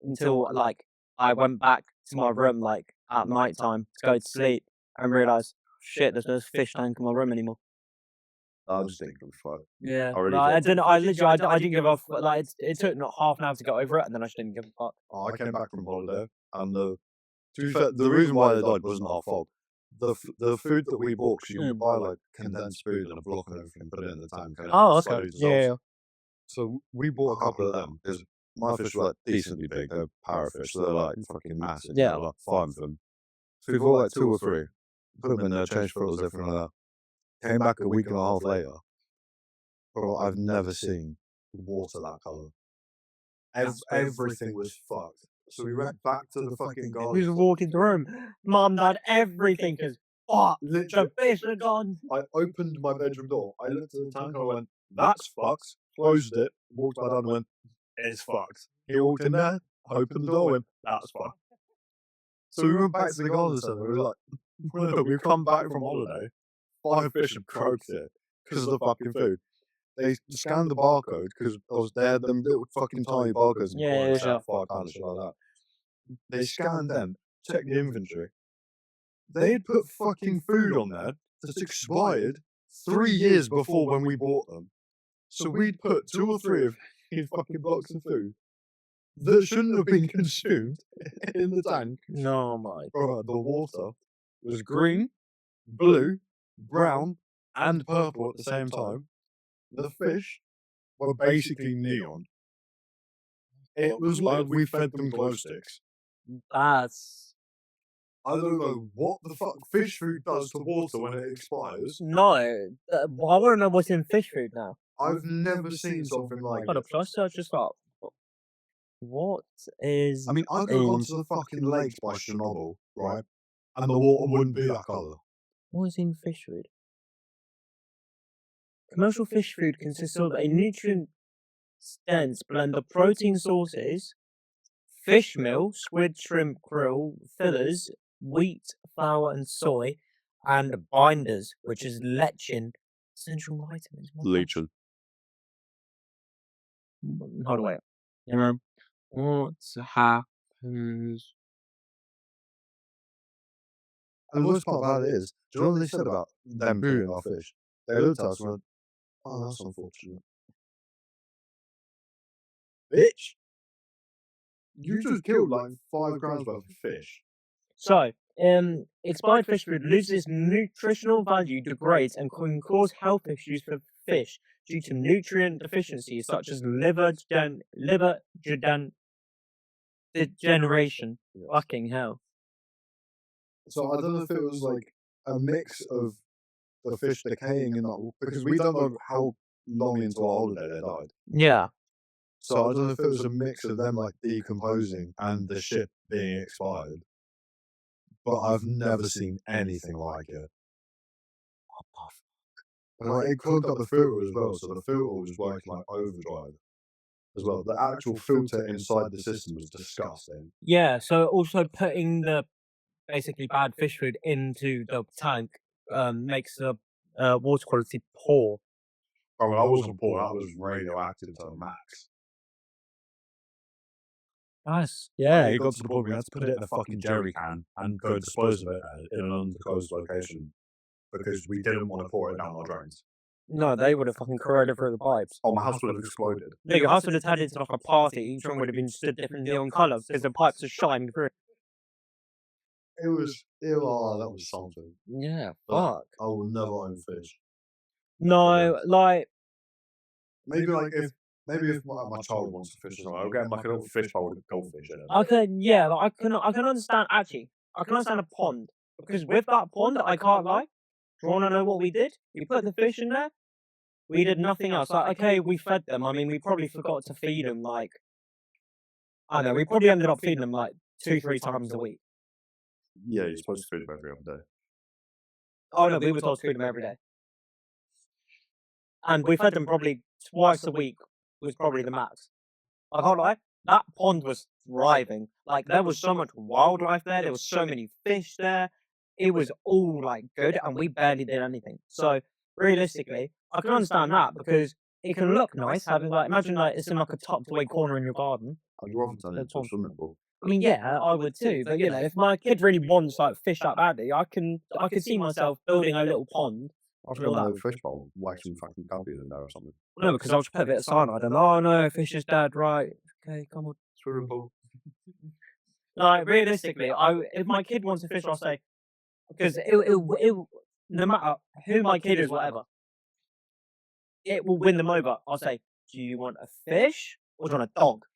until like I went back to my room like at night time to go to sleep and realised, shit, there's no fish tank in my room anymore. I was thinking it was fun. Yeah, I really like, I thought- didn't. I literally, I didn't give off. Like it took not half an hour to get over it, and then I just didn't give a fuck. Oh, I came back from holiday, and to be fair, the reason why they died wasn't our fault. The food that we bought, 'cause you can buy like condensed food and a block and everything, put it in the tank. And it Oh, okay. slowly dissolves. Yeah. So we bought a couple of them because my fish were like decently big. They're parrotfish, so they're like fucking massive. Yeah. They're like 5 of them. So we bought like 2 or 3, put them in there, changed filters, everything like that. Came back a week and a half later. Bro, I've never seen water that colour. Everything was fucked. So we went back to the fucking We garden. just walked into the room. Mum, Dad, everything is fucked. The Literally, fish are gone. I opened my bedroom door. I looked at the tank and I went, "That's fucked." Closed it, walked back down and went, "It's fucked." He walked in there, opened the door, went, "That's fucked." So we went back to the garden centre. We were like, we've come back from holiday. 5 fish have croaked it because of the fucking food. They scanned the barcode because I was there, them little fucking tiny barcodes in the Yeah, corner, yeah, set at £5 and shit like that. They scanned them, checked the inventory. They had put fucking food on there that's expired 3 years before when we bought them. So we'd put 2 or 3 of these fucking blocks of food that shouldn't have been consumed in the tank. No, my. Bro, the water was green, blue, brown, and purple at the same time. The fish were basically neon. It was like we fed them glow sticks. That's I don't know what the fuck fish food does to water when it expires. no. I want to know what's in fish food now. I've never seen something like Hold it. up, shall I search this up? What is? I mean, I'd go gone to the fucking lakes by Chernobyl, right? And the water wouldn't be that colour. What is in fish food? Commercial fish food consists of a nutrient-dense blend of protein sources, fish meal, squid, shrimp, krill, fillers, wheat, flour, and soy, and binders, which is lectin, essential vitamins. What the- Legion. Hold on, wait. What happens? And the worst part about it is, do you know what they said about them killing our fish? They looked at us and went, "Oh, that's unfortunate." Bitch! You just killed like 5 grams worth of fish. So, expired fish food loses nutritional value, degrades, and can cause health issues for fish due to nutrient deficiencies such as degeneration. Yes. Fucking hell. So I don't know if it was like a mix of the fish decaying in that, because we don't know how long into our holiday they died. Yeah. So I don't know if it was a mix of them like decomposing and the ship being expired. But I've never seen anything like it. And like, it clogged up the filter as well, so the filter was working like overdrive as well. The actual filter inside the system was disgusting. Yeah, so also putting the basically bad fish food into the tank makes the water quality poor. Oh, well, that wasn't poor, that was radioactive to the max. Nice. Yeah, it got to the point where we had to put it in a fucking jerry can and go dispose of it in an undisclosed location because we didn't want to pour it down our drains. No, they would have fucking corroded through the pipes. Oh, my house would have exploded. No, your house would have turned into like a party. Each one would have been stood different neon colours because the pipes are shining through. It was, that was something. Yeah, But fuck. I will never own fish. No, like Maybe if my child wants to fish or something, I'll get him like a little fish bowl with goldfish in it. I can, yeah, like, I can understand actually. I can understand a pond because with that pond, I can't lie. Do you want to know what we did? We put the fish in there. We did nothing else. Like, okay, we fed them. I mean, we probably forgot to feed them. Like, I don't know. We probably ended up feeding them like 2-3 times a week. Yeah, you're supposed to feed them every other day. Oh no, we were told to feed them every day, and we fed them probably twice a week. Was probably the max. I can't lie. That pond was thriving. Like there was so much wildlife there. There was so many fish there. It was all like good, and we barely did anything. So realistically, I can understand that because it can look nice having like imagine like it's in like a tucked away corner in your garden. I'd rather turn it into a swimming pool. I mean, yeah, I would too. But you know, if my kid really wants like fish that badly, I can see myself building a little pond. I've got a little fish bowl, whack some fucking guppies in there or something. No, because I'll just put a bit of cyanide and oh no, fish is dead, right? Okay, come on. Swimming pool. Like realistically, if my kid wants a fish, I'll say because no matter who my kid is, whatever, it will win them over. I'll say, do you want a fish or do you want a dog?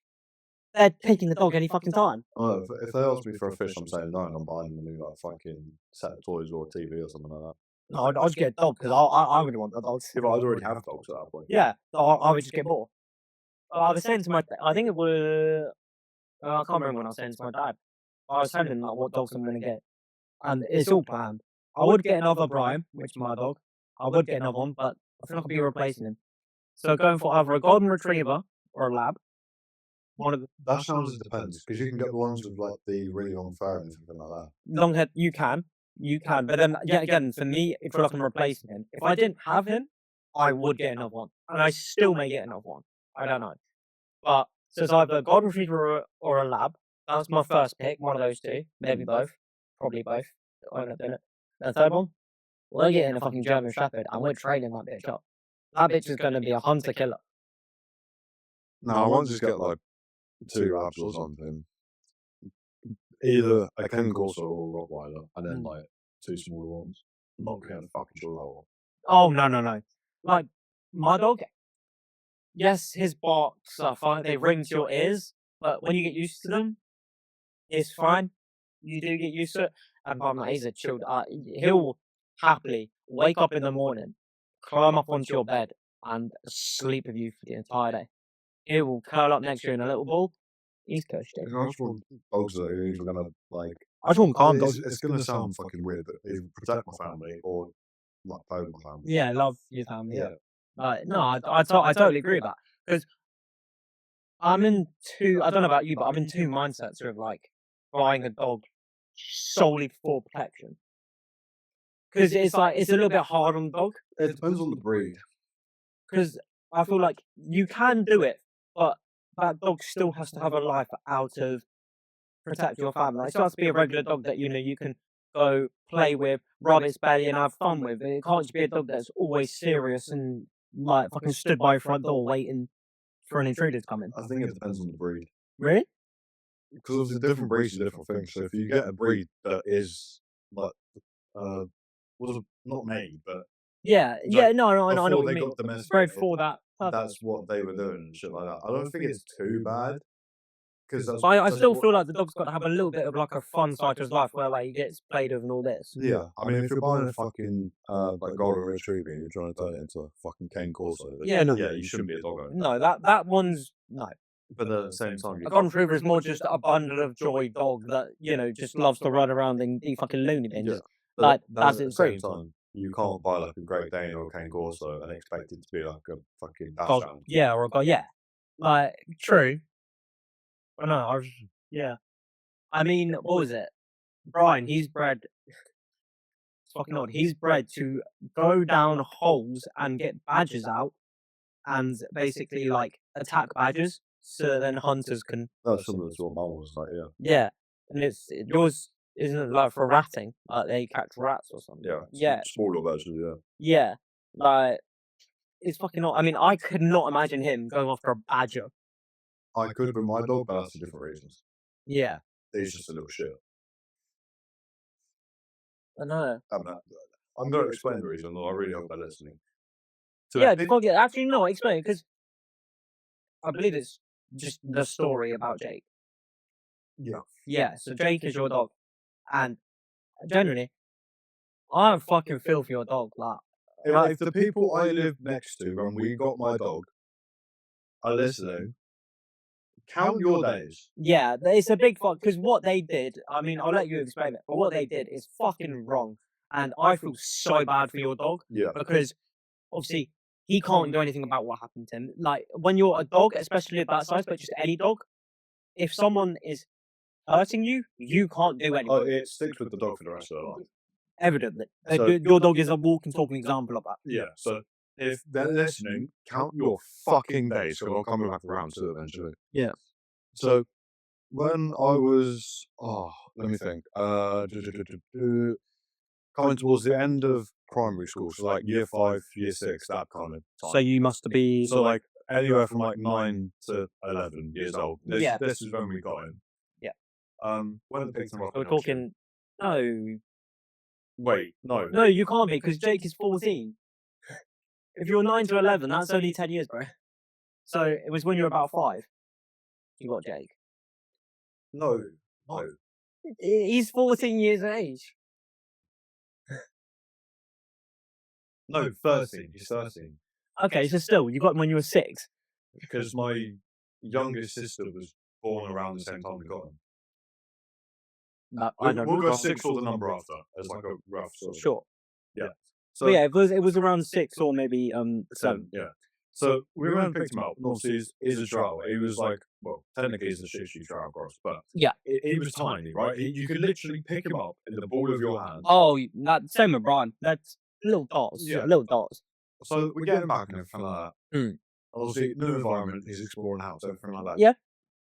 They're taking the dog any fucking time. Oh, if they ask me for a fish, I'm saying no, and I'm buying them a new like fucking set of toys or a TV or something like that. No, I'll just get a dog because I would want the dogs. Yeah, but I'd already have dogs at that point. Yeah, so I would just get more. I was saying to my, I think it was, I can't remember when I was saying to my dad. I was telling him like what dogs I'm gonna get, and it's all planned. I would get another Brian, which is my dog. I would get another one, but I feel like I'll be replacing him. So going for either a golden retriever or a lab. One of the That sounds it depends because you can get the ones with like the really long fur and something like that. long head. You can, but then yet again, for me, if we're looking replacing him, if I didn't have him, I would get another one, and I still may get another one. I don't know, but so it's either a golden retriever or a lab. That's my first pick. One of those two, maybe both, probably both. I don't know. The third one, we're getting a fucking German Shepherd, and we're training that bitch up. That bitch is going to be a hunter killer. No, I won't just get like 2 labs or something. Either a Ken Corso or a Rottweiler, and then like 2 smaller ones. I'm not getting a fucking Chihuahua. Oh no! Like my dog. Yes, his barks are fine. They ring to your ears, but when you get used to them, it's fine. You do get used to it. And I'm like, he's a chilled. He'll happily wake up in the morning, climb up onto your bed, and sleep with you for the entire day. He will curl up next to you in a little ball. He's cushed it. I just want dogs that are either gonna like. I just want calm dogs. It's gonna sound fucking weird, but either protect my family or like play with my family. Yeah, love your family. Yeah. No, I totally agree with that because I'm in two. I don't know about you, but I'm in two mindsets of like buying a dog solely for protection. Because it's like it's a little bit hard on the dog. It depends on the breed. Because I feel like you can do it, but that dog still has to have a life out of protect your family. It still has to be a regular dog that you can go play with, rub its belly, and have fun with. It can't just be a dog that's always serious and like fucking stood by your front door waiting for an intruder to come in. I think it depends on the breed. Really? because obviously different breeds are different things. So if you get a breed that is like, was not made, but Yeah, like no, I know before what you they mean. got Bred domesticated, for that that's purpose. what they were doing and shit like that. I don't think it's too bad because that's I that's still what. feel like the dog's got to have a little bit of like a fun side to his life where like he gets played with and all this. Yeah, I mean, if you're buying a fucking like golden retriever and you're trying to turn it into a fucking Cane Corso, then Yeah, no, yeah, you shouldn't be a dog owner. no, that one's no. But at the same time, A you golden can't. retriever is more just a bundle of joy dog that just loves to run around and eat fucking loony bins. Yeah, Like but that's at the its same breed. time, you can't buy like a Great Dane or a Cane Corso and expect it to be like a fucking Dog, dachshund. yeah, or a guy, yeah. Like true. But no, yeah. I mean, what was it? Brian, he's bred. It's fucking odd. He's bred to go down holes and get badgers out and basically like attack badgers, so then hunters can. That's similar to what mine was like. Yeah, Yeah, and yours isn't like for ratting, like they catch rats or something. yeah, Yeah, smaller versions. Yeah, yeah, like it's fucking odd. I mean, I could not imagine him going after a badger. I could, but my dog, but that's for different reasons. Yeah, He's just a little shit. I know. I'm going to explain the reason, though. I really hope they're listening. So Yeah, actually no, explain because I believe it's just the story about Jake. yeah, Yeah, so Jake is your dog, and generally, I fucking feel for your dog. Like, if the people I live next to when we got my dog are listening, count your days. yeah, it's a big fuck because what they did. I mean, I'll let you explain it, but what they did is fucking wrong, and I feel so bad for your dog Yeah, because obviously he can't do anything about what happened to him. Like when you're a dog, especially of that size, but just any dog, if someone is hurting you, you can't do anything. oh, it sticks with the dog for the rest of their life. Evidently, So- your dog is a walking, talking example of that. Yeah, so if they're listening, count your fucking days, because I'll come back around to it eventually. Yeah. So when I was, let me think, coming towards the end of primary school, so like year 5, year 6, that kind of time. So you must be So like anywhere from like 9 to 11 years old. Yeah. This is when we got him. Yeah. When the pigs So we're talking. No, Wait, no. no, you can't be because Jake is 14. If you're 9 to 11, that's only 10 years, bro. So it was when you were about 5. You got Jake. No. He's 14 years of age. No, 13. He's 13. Okay, so still, you got him when you were 6. Because my youngest sister was born around the same time we got him. I don't We'll know. go 6 or the number after, as like a rough sort of. Sure. Yeah. So yeah, it was around 6 or maybe 7. Yeah. So we went and picked him up. And obviously, he's a trial. He was like, well, technically he's a shih tzu trial cross, but Yeah. he was tiny, right? You could literally pick him up in the ball of your hand. Oh, same with Brian. That's little dots. Yeah. Little dots. So we get him back and everything like that. Mm. Obviously, new environment. He's exploring the house, everything like that. Yeah.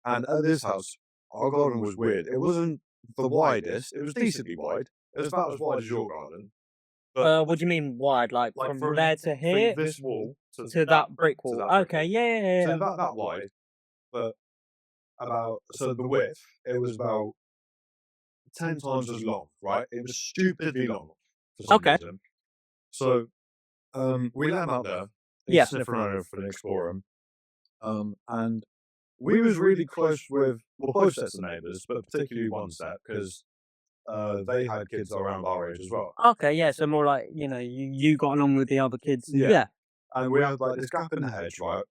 And at this house, our garden was weird. It wasn't the widest. It was decently wide. It was about as wide as your garden. But What do you mean wide? Like from there to from here this wall to that brick wall? that brick Okay, wall. yeah. So about that wide, but so the width, it was about 10 times as long, right? It was stupidly long for some Okay. reason. So we let him out there. He's Yeah. sniffing around everything, exploring. And we was really close with, well, both sets of neighbours, but particularly one set, because they had kids around our age as well. Okay, yeah. So more like you got along with the other kids. Yeah. Yeah. And we had like this gap in the hedge, right?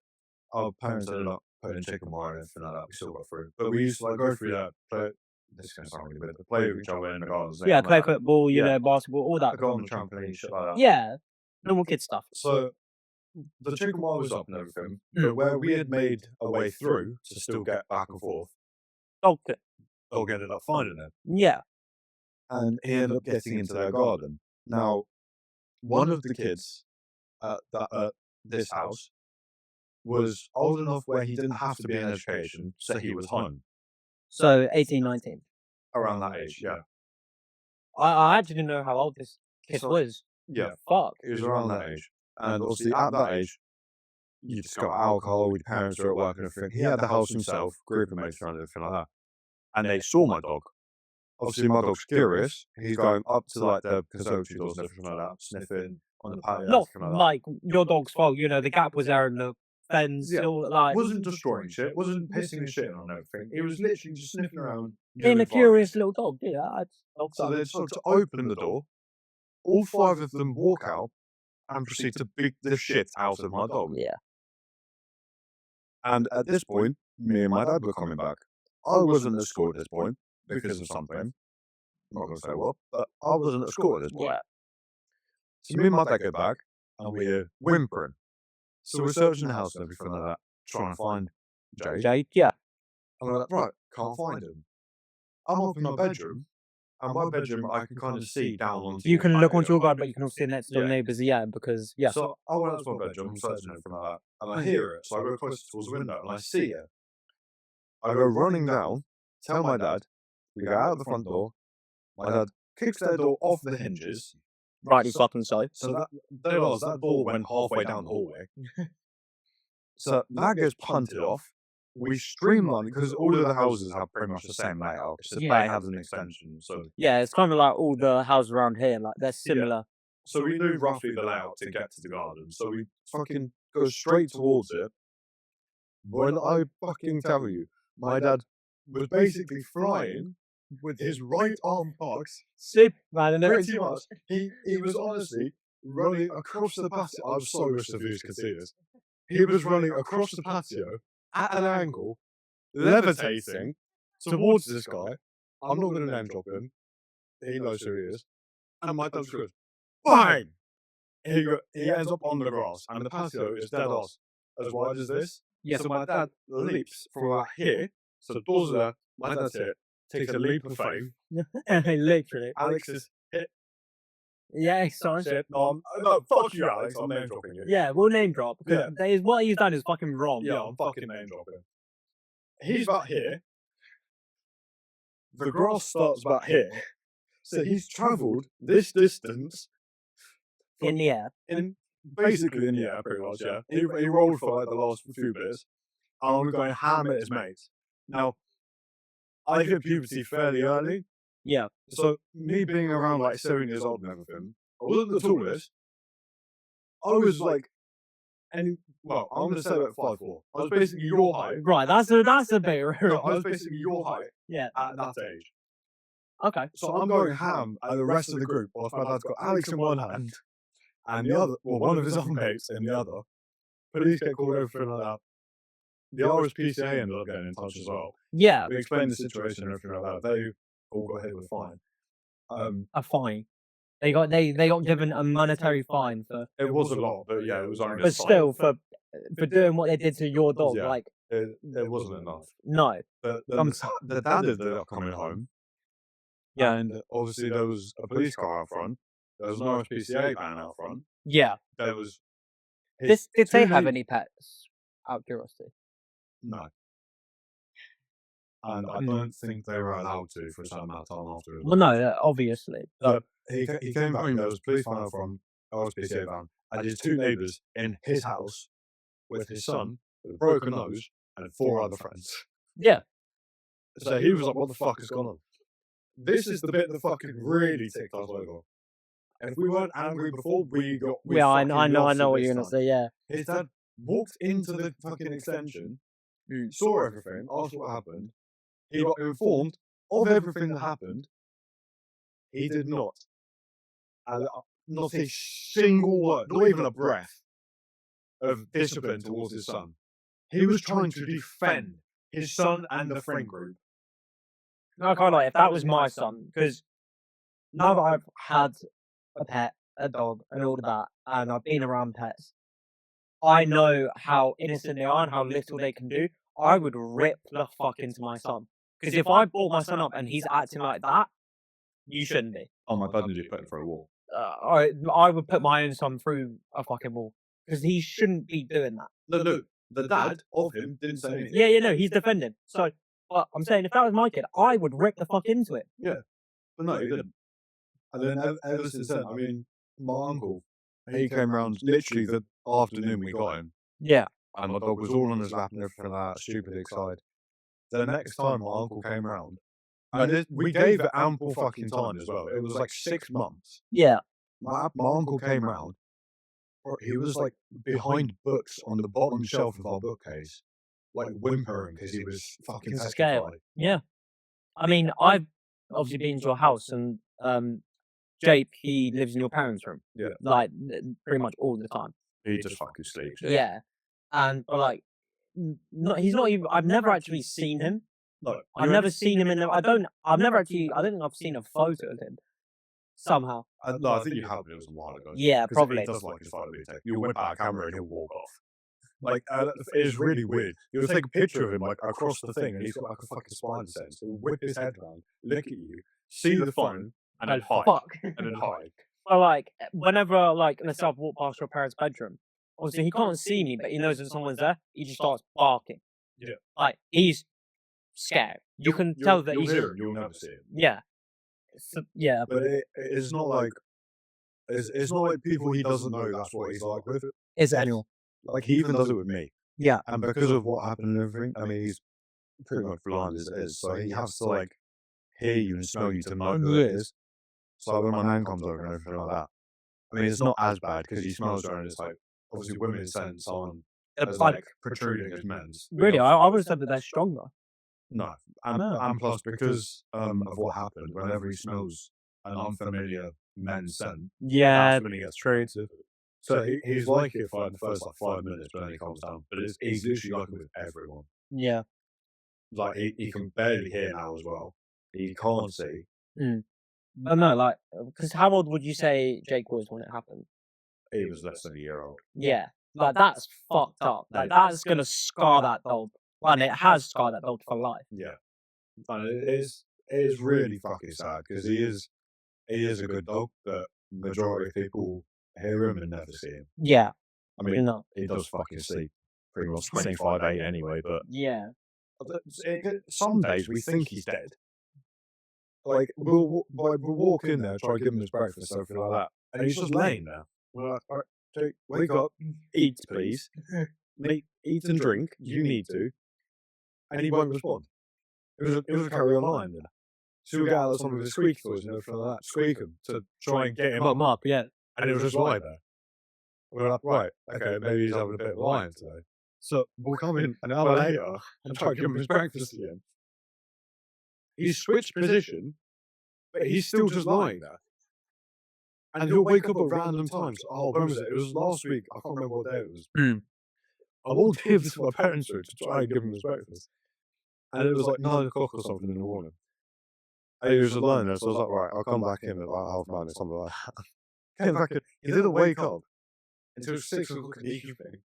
Our parents ended up putting chicken wire and everything like that. We still got through. But we used to like go through that, play, this is going to sound really weird, but play with each other in the gardens. Yeah, play football, basketball, all that. Go on the trampoline, shit like that. Yeah, normal kid stuff. So the chicken wire was up and everything, but where we had made a way through to still get back and forth, Okay. dog ended up finding it. Yeah. And he ended up getting into their garden. Now, one of the kids at this house was old enough where he didn't have to be in education, so he was home. So 18, 19. Around that age, yeah. I actually didn't know how old this kid So- was. Yeah, Fuck. he was around that age. And obviously, at that age, you discover alcohol, your parents are at work and everything. He had the house himself, group of mates around and everything like that. and they saw my dog. Obviously, my dog's curious. He's going up to like the conservatory doors and everything like that, sniffing on the patio. Not everything like your dog's fault, you know, the gap was there and the fence Yeah. still like Wasn't destroying shit. Wasn't pissing and shitting on everything. He was literally just sniffing around. being giving a curious vibes. little dog. Yeah, So they decided to open the door. All 5 of them walk out and proceed to beat the shit out of my dog. yeah. And at this point, me and my dad were coming back. I wasn't at school at this point because of something. I'm not going to say what, but I wasn't at school at this point. Yeah. So me and my dad go back and we hear whimpering. So we're searching the house and everything like that, trying to find Jade. Jade, yeah. And we're like, right, can't find him. I'm up in my bedroom, and my bedroom I can kind of see down onto You the can look patio. onto your garden, but you can also see next door Yeah. neighbours, yeah, because yeah. So I went out to my bedroom, I'm searching everything like that, and I hear it. So I go closer towards the window and I see it. I go running down, tell my dad, we go out the front door. My dad kicks their door off the hinges. Rightly fucking so. So that door went halfway down the hallway. So that gets punted off. We streamline because all of the houses have pretty much the same layout. It's just Yeah. they have an extension. So Yeah, it's kind of like all the houses around here, like they're similar. So we knew roughly the layout to get to the garden. So we fucking go straight towards it. When I fucking tell you, my dad was basically flying with his right arm box. Superman, Pretty much. He was honestly running across the patio. I so wish the viewers could see this. He was running across the patio at an angle, levitating towards this guy. I'm not going to name drop him. He knows who he is. And my dad's good. Bang! He ends up on the grass, and the patio is dead as wide as this. Yeah. So my dad leaps from about here. So the doors are there. My dad's here. Takes a leap of faith. Literally. Alex is hit. Yeah, sorry. Shit. No, fuck you, Alex. I'm name dropping you. Yeah, we'll name drop. Yeah. What he's done is fucking wrong. Yeah, I'm fucking name dropping. He's about here. The grass starts about here. So he's travelled this distance In the air. basically in the air, pretty much, yeah. He rolled for like the last few bits. And I'm going ham at his mates. Now, I hit puberty fairly early. Yeah. So me being around like 7 years old and everything, I wasn't the tallest. I was like, I'm going to say like 5'4". I was basically your height. Right, that's a bit rude. No, I was basically your height Yeah. at that age. Okay. So I'm going ham at the rest of the group, whilst my dad's got Alex in one hand, and the other, one of his other mates in the other. Police get called over for like that. The RSPCA ended up getting in touch as well. Yeah. We explained the situation and everything like that. They all got hit with a fine. A fine. They got given a monetary fine for. It was a lot, but yeah, it was only. But still, for doing what they did to your dog, Yeah. like it wasn't enough. no. But the dad ended up coming home. Yeah. And obviously there was a police car out front. There was an RSPCA van out front. Yeah. There was. Did they two have neighbours- any pets? Out of curiosity. No. And I don't think they were allowed to for a certain amount of time after. Well, no, obviously. So he came back home, there was a police van out front, RSPCA van, and his 2 neighbours in his house with his son with a broken nose and 4 other friends. Yeah. So he was like, what the fuck has gone on? This is the bit that fucking really ticked us over. And if we weren't angry before, we Yeah, I fucking know lost it what this you're gonna time. say. Yeah. His dad walked into the fucking extension, saw everything, asked what happened. He got informed of everything that happened. He did not. Not a single word, not even a breath of discipline towards his son. He was trying to defend his son and the friend group. No, I can't lie. If that was my son, because now that I've had a pet, a dog, and all of that, and I've been around pets, I know how innocent they are and how little they can do. I would rip the fuck into my son. Because if I brought my son up and he's acting like that, you shouldn't be. Oh, my dad nearly put him through a wall. I would put my own son through a fucking wall. Because he shouldn't be doing that. No, the dad of him didn't say anything. Yeah, no, he's defending. So, but I'm saying if that was my kid, I would rip the fuck into it. But no, he didn't. And then ever since then, I mean, my uncle, he came round literally the afternoon we got him, Yeah. and my dog was all on his lap and everything like that, stupidly excited. the next time my uncle came round, and we gave it ample fucking time as well. It was like 6 months. Yeah. My uncle came round. He was like behind books on the bottom shelf of our bookcase, like whimpering because he was fucking Scared. petrified. Yeah. I mean, I've obviously been to your house, and Jake, he lives in your parents' room. Yeah. Like pretty much all the time. He just fucking sleeps. Yeah. And but like, he's not even. I've never actually seen him. No, I've never seen him in. I've never actually. I don't think I've seen a photo of him. Somehow. No, I think you have. It was a while ago. Yeah, 'Cause probably. He does like his photo being taken. You'll whip out a camera and he'll walk off. Like, it is really weird. You'll take a picture of him, like, across the thing, and he's got, like, a fucking spider sense. He'll whip his head around, look at you, see the phone, and then hide. Fuck. And then hide. Well, like whenever, like, let's say I've walked past your parents' bedroom. Obviously, he can't see me, but he knows that someone's there. He just starts barking. Yeah. Like he's scared. You can tell that you'll he's. hear him, you'll never see him. Yeah. So, yeah. But it's not like... It's not like people he doesn't know that's what he's like with it. Is anyone? Like, he even does it with me. Yeah. And because of what happened and everything, I mean, he's pretty much blind as it is, so he has to, like, hear you and smell you to know who it is. So when my nan comes over and everything like that, I mean, it's not as bad because he smells her and it's like, obviously women's scents aren't as, like, protruding as men's. Really, I would have said that they're stronger. No. And plus, because of what happened, whenever he smells an unfamiliar men's scent, Yeah. that's when he gets trained to. So he's like it for the first, like, 5 minutes, but then he calms down. But he's literally like it with everyone. Yeah. Like, he can barely hear now as well. He can't see. But no, like, because how old would you say Jake was when it happened? He was less than a year old. Yeah. Like, that's fucked up. Like, that's gonna scar that dog. And it has scarred that dog for life. Yeah. And it is really fucking sad because he is a good dog, but majority of people hear him and never see him. Yeah. I mean, No. he does fucking sleep pretty much 25/8 anyway, but Yeah. some days we think he's dead. Like, we'll walk in there, try to give him his breakfast, everything like that, and he's just laying there. We're like, all right, Jake, wake up, eat, please. Mate, eat and drink, you need to. And he won't respond. It was a carry on line then. So we'll get out some of his squeak toys and everything like that, squeak him to try and get him up. Yeah. And it was just lie there. We're like, right, okay, maybe he's having a bit of lying today. So we'll come in an hour later and try to give him his breakfast again. He's switched position, but he's still just lying there. And he'll wake up at random times. Oh, when was it? It was last week. I can't remember what day it was. I walked in to my parents' room to try and give him his breakfast. And it was like 9 o'clock or something in the morning. And he was just lying there, so I was like, right, I'll come back in at like 9:30 or something like that. Came back in. He didn't wake up until 6 o'clock in the evening.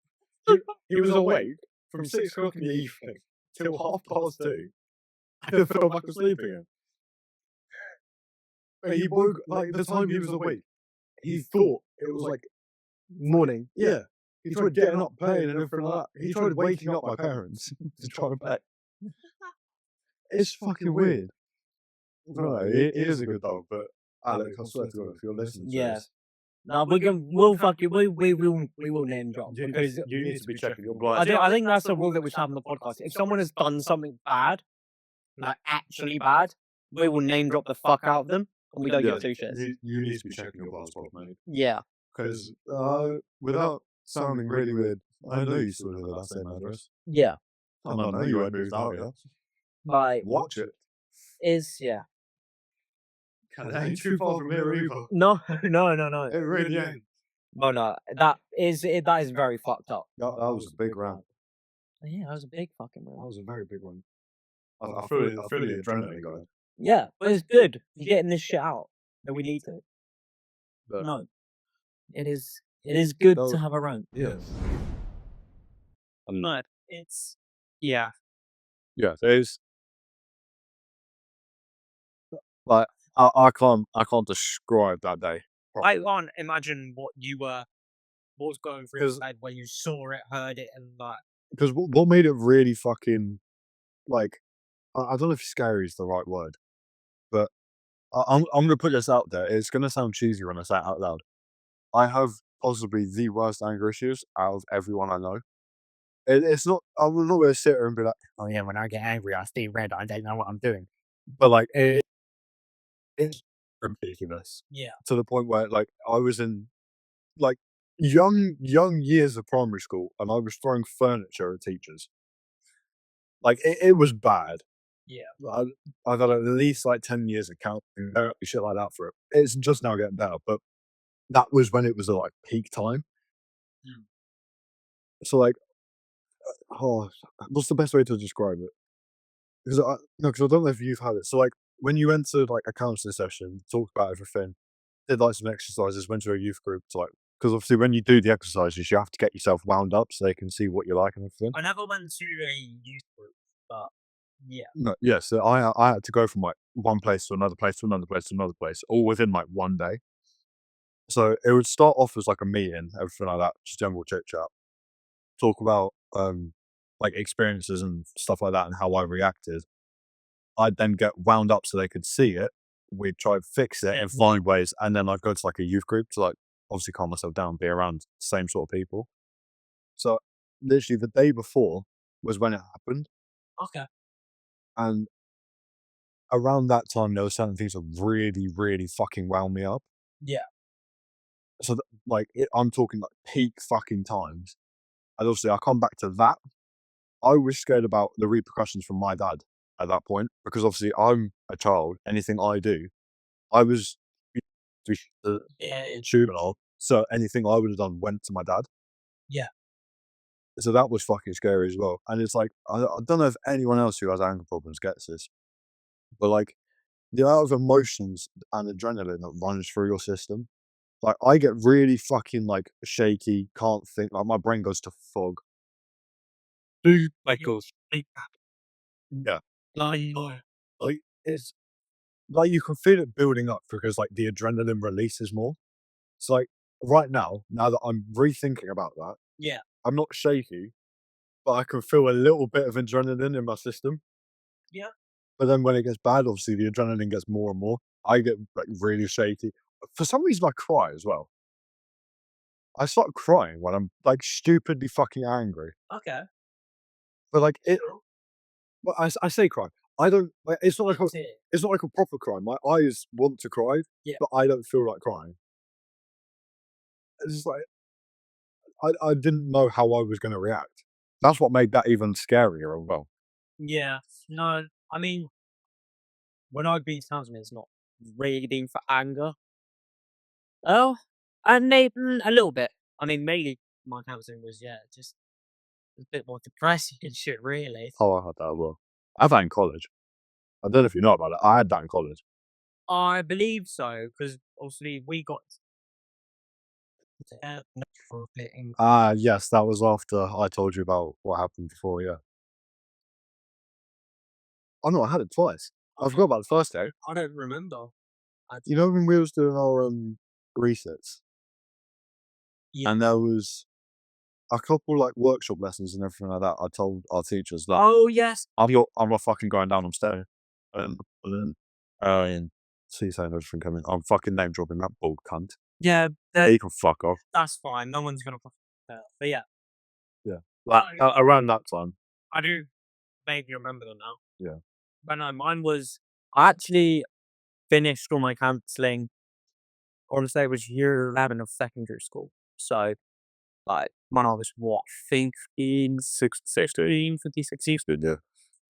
He was awake from 6 o'clock in the evening till 2:30. And then fell back asleep again. But he woke, like, the time he was awake, he thought it was like Morning. Yeah. He tried getting up, playing, and everything like that. He tried waking up my parents to try and play. It's fucking weird. No, he is a good dog, but Alex, I swear to God, if you're listening to this, No, we'll fuck you. We will name drop because you need to be checking your blind. I think that's a rule that we should have on the podcast. If someone has done something bad, like actually bad, we will name drop the fuck out of them, and we don't give two shits. You need to be checking your blind spot, mate. Yeah. Because without sounding really weird, I know you still live at that same address. Yeah. I know you ain't moved out yet. Like, Watch it. yeah. It ain't too far from here either. No. It really ain't. No. That is very fucked up. That was a big round. Yeah, that was a big fucking That round. was a very big one. I feel the adrenaline going. Yeah, but it's good. You're getting this shit out that we need to. But No. It is good No. to have a rant. yes. No, it's yeah. Yeah, there's like I can't describe that day. I can't imagine what was going through your head when you saw it, heard it, and like. Because what made it really fucking, like, I don't know if scary is the right word, but I'm going to put this out there. It's going to sound cheesy when I say it out loud. I have possibly the worst anger issues out of everyone I know. It's not. I'm not going to sit here and be like, "Oh yeah, when I get angry, I see red. I don't know what I'm doing." But like, it's ridiculous. Yeah. To the point where like I was in like young years of primary school, and I was throwing furniture at teachers. Like it was bad. Yeah. I, I've had at least like 10 years of counting shit like that for it. It's just now getting better, but that was when it was like peak time. Mm. So like, oh, what's the best way to describe it? Because I don't know if you've had it. So like, when you went to like a counselling session, talk about everything, did like some exercises, went to a youth group to like, because obviously when you do the exercises, you have to get yourself wound up so they can see what you like and everything. I never went to a youth group, but yeah. No, yeah. So I had to go from like one place to another place to another place to another place, all within like one day. So it would start off as like a meeting, everything like that, just general chit chat, talk about like experiences and stuff like that and how I reacted. I'd then get wound up so they could see it. We'd try and fix it Yeah. and find ways, and then I'd go to like a youth group to like obviously calm myself down, be around the same sort of people. So literally the day before was when it happened, Okay. and around that time there were certain things that really, really fucking wound me up. Yeah. So like I'm talking like peak fucking times, and obviously I come back to that. I was scared about the repercussions from my dad at that point because obviously I'm a child. Anything I do, I was the Yeah. juvenile, so anything I would have done went to my dad. Yeah. So that was fucking scary as well. And it's like I don't know if anyone else who has anger problems gets this, but like the amount of emotions and adrenaline that runs through your system. Like I get really fucking like shaky, can't think. Like my brain goes to fog. Dude, like goes. Yeah, like it's like you can feel it building up because like the adrenaline releases more. It's like right now that I'm rethinking about that, Yeah. I'm not shaky, but I can feel a little bit of adrenaline in my system. Yeah. But then when it gets bad, obviously the adrenaline gets more and more. I get like really shaky. For some reason, I cry as well. I start crying when I'm like stupidly fucking angry. Okay. But like it, well, I say cry. I don't. Like, it's not like That's it. it's not like a proper cry. My eyes want to cry, Yeah. but I don't feel like crying. It's just like I didn't know how I was going to react. That's what made that even scarier as well. Yeah. No, I mean, when I've been to counselling, it's not really for anger. Oh, and a little bit. I mean, mainly my counselling was, yeah, just a bit more depressing and shit, really. Oh, I had that as well. I had that in college. I don't know if you know about it. I had that in college. I believe so, because obviously we got for a bit in. Ah, yes, that was after I told you about what happened before. Yeah. Oh no, I had it twice. I forgot about the first day. I don't remember. You know when we was doing our resets, Yeah. and there was a couple like workshop lessons and everything like that. I told our teachers that Oh, yes. I'm not fucking going down. I'm staying. And and see saying everything coming. I'm fucking name dropping that bald cunt. Yeah, He can fuck off. that's fine. No one's gonna fucking tell. But yeah, Yeah. Like around that time. I do vaguely remember them now. Yeah. But no, mine was I actually finished all my counselling. I want to say it was year 11 of secondary school. So, like, when I was what, 15, 16, 15, 16. Yeah.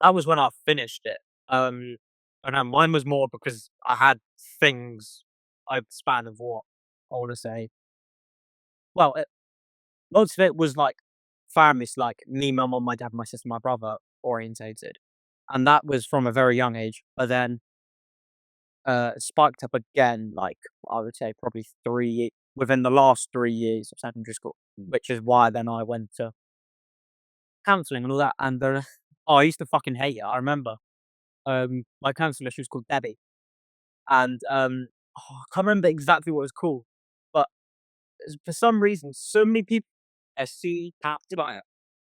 That was when I finished it. And then mine was more because I had things over the span of what I want to say. Well, most of it was like families, like me, my mom, my dad, my sister, my brother orientated. And that was from a very young age. But then spiked up again, like I would say probably within the last 3 years of secondary school, which is why then I went to counselling and all that. And oh, I used to fucking hate it. I remember my counsellor, she was called Debbie, and oh, I can't remember exactly what it was called, but for some reason, so many people, SC, captive,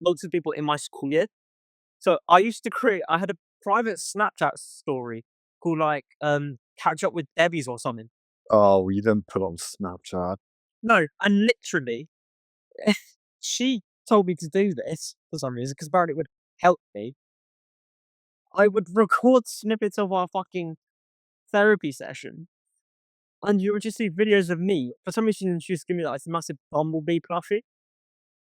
loads of people in my school year. So I had a private Snapchat story called like catch up with Debbie's or something. Oh, you didn't put on Snapchat. No, and literally, she told me to do this for some reason, because apparently it would help me. I would record snippets of our fucking therapy session, and you would just see videos of me. For some reason, she was giving me like this massive bumblebee plushie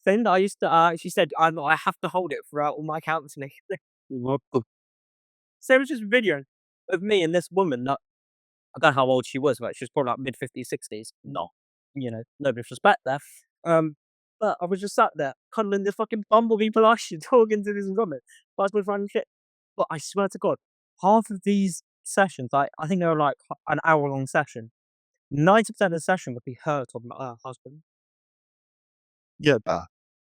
thing that I used to. She said, I have to hold it throughout all my counselling." What the? So it was just a video of me and this woman that I don't know how old she was, but she was probably like mid-50s, 60s. Not, no disrespect there. But I was just sat there cuddling this fucking bumblebee plushie, talking to this woman whilst we're running shit. But I swear to God, half of these sessions, I think they were like an hour-long session. 90% of the session would be her talking about her husband. Yeah,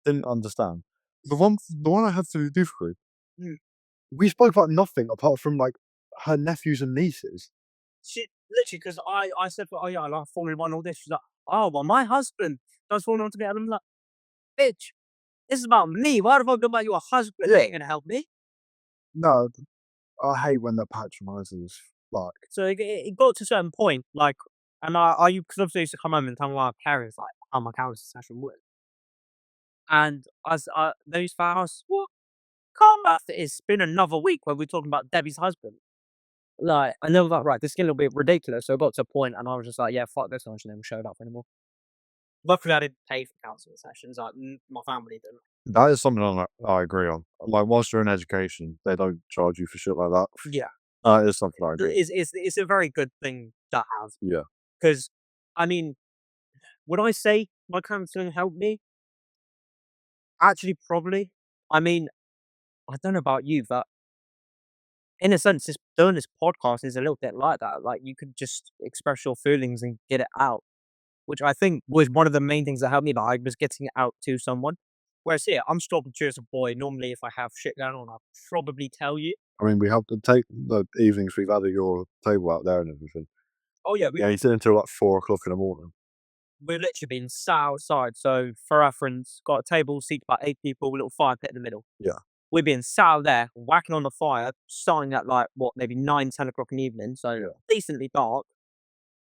didn't understand. The one I had through the youth group, Mm. we spoke about nothing apart from like her nephews and nieces. She literally, because I said, "Oh yeah, I like Formula One, all this." She's like, "Oh well, my husband does Formula One together." I'm like, "Bitch, this is about me. Why the fuck about your husband? You ain't gonna help me." No, I hate when they're patronisers. Like, So it got to a certain point, like, and I because obviously I used to come home and tell my parents like how my counselling session was, and they used to ask, "Well, calm after it's been another week where we're talking about Debbie's husband." Like, and they were like, "Right, this is getting a little bit ridiculous." So it got to a point, and I was just like, "Yeah, fuck this," and I just never showed up anymore. Luckily, I didn't pay for counselling sessions. Like, my family didn't. that is something I agree on. Like, whilst you're in education, they don't charge you for shit like that. Yeah, That is something I agree on. it's a very good thing to have Yeah. because, I mean, would I say my counselling helped me? Actually, probably. I mean, I don't know about you, but in a sense, this doing this podcast is a little bit like that. Like, you could just express your feelings and get it out, which I think was one of the main things that helped me. That I was getting it out to someone. Whereas here, I'm talking to you as a boy. Normally, if I have shit going on, I'll probably tell you. I mean, we have to take the evenings we've had at your table out there and everything. Oh yeah, Yeah, you sit until like 4 o'clock in the morning. we're literally being sat outside. So for reference, got a table, seat about 8 people, a little fire pit in the middle. Yeah. We're being sat out there, whacking on the fire, starting at like what, maybe 9, 10 o'clock in the evening. So Yeah. decently dark.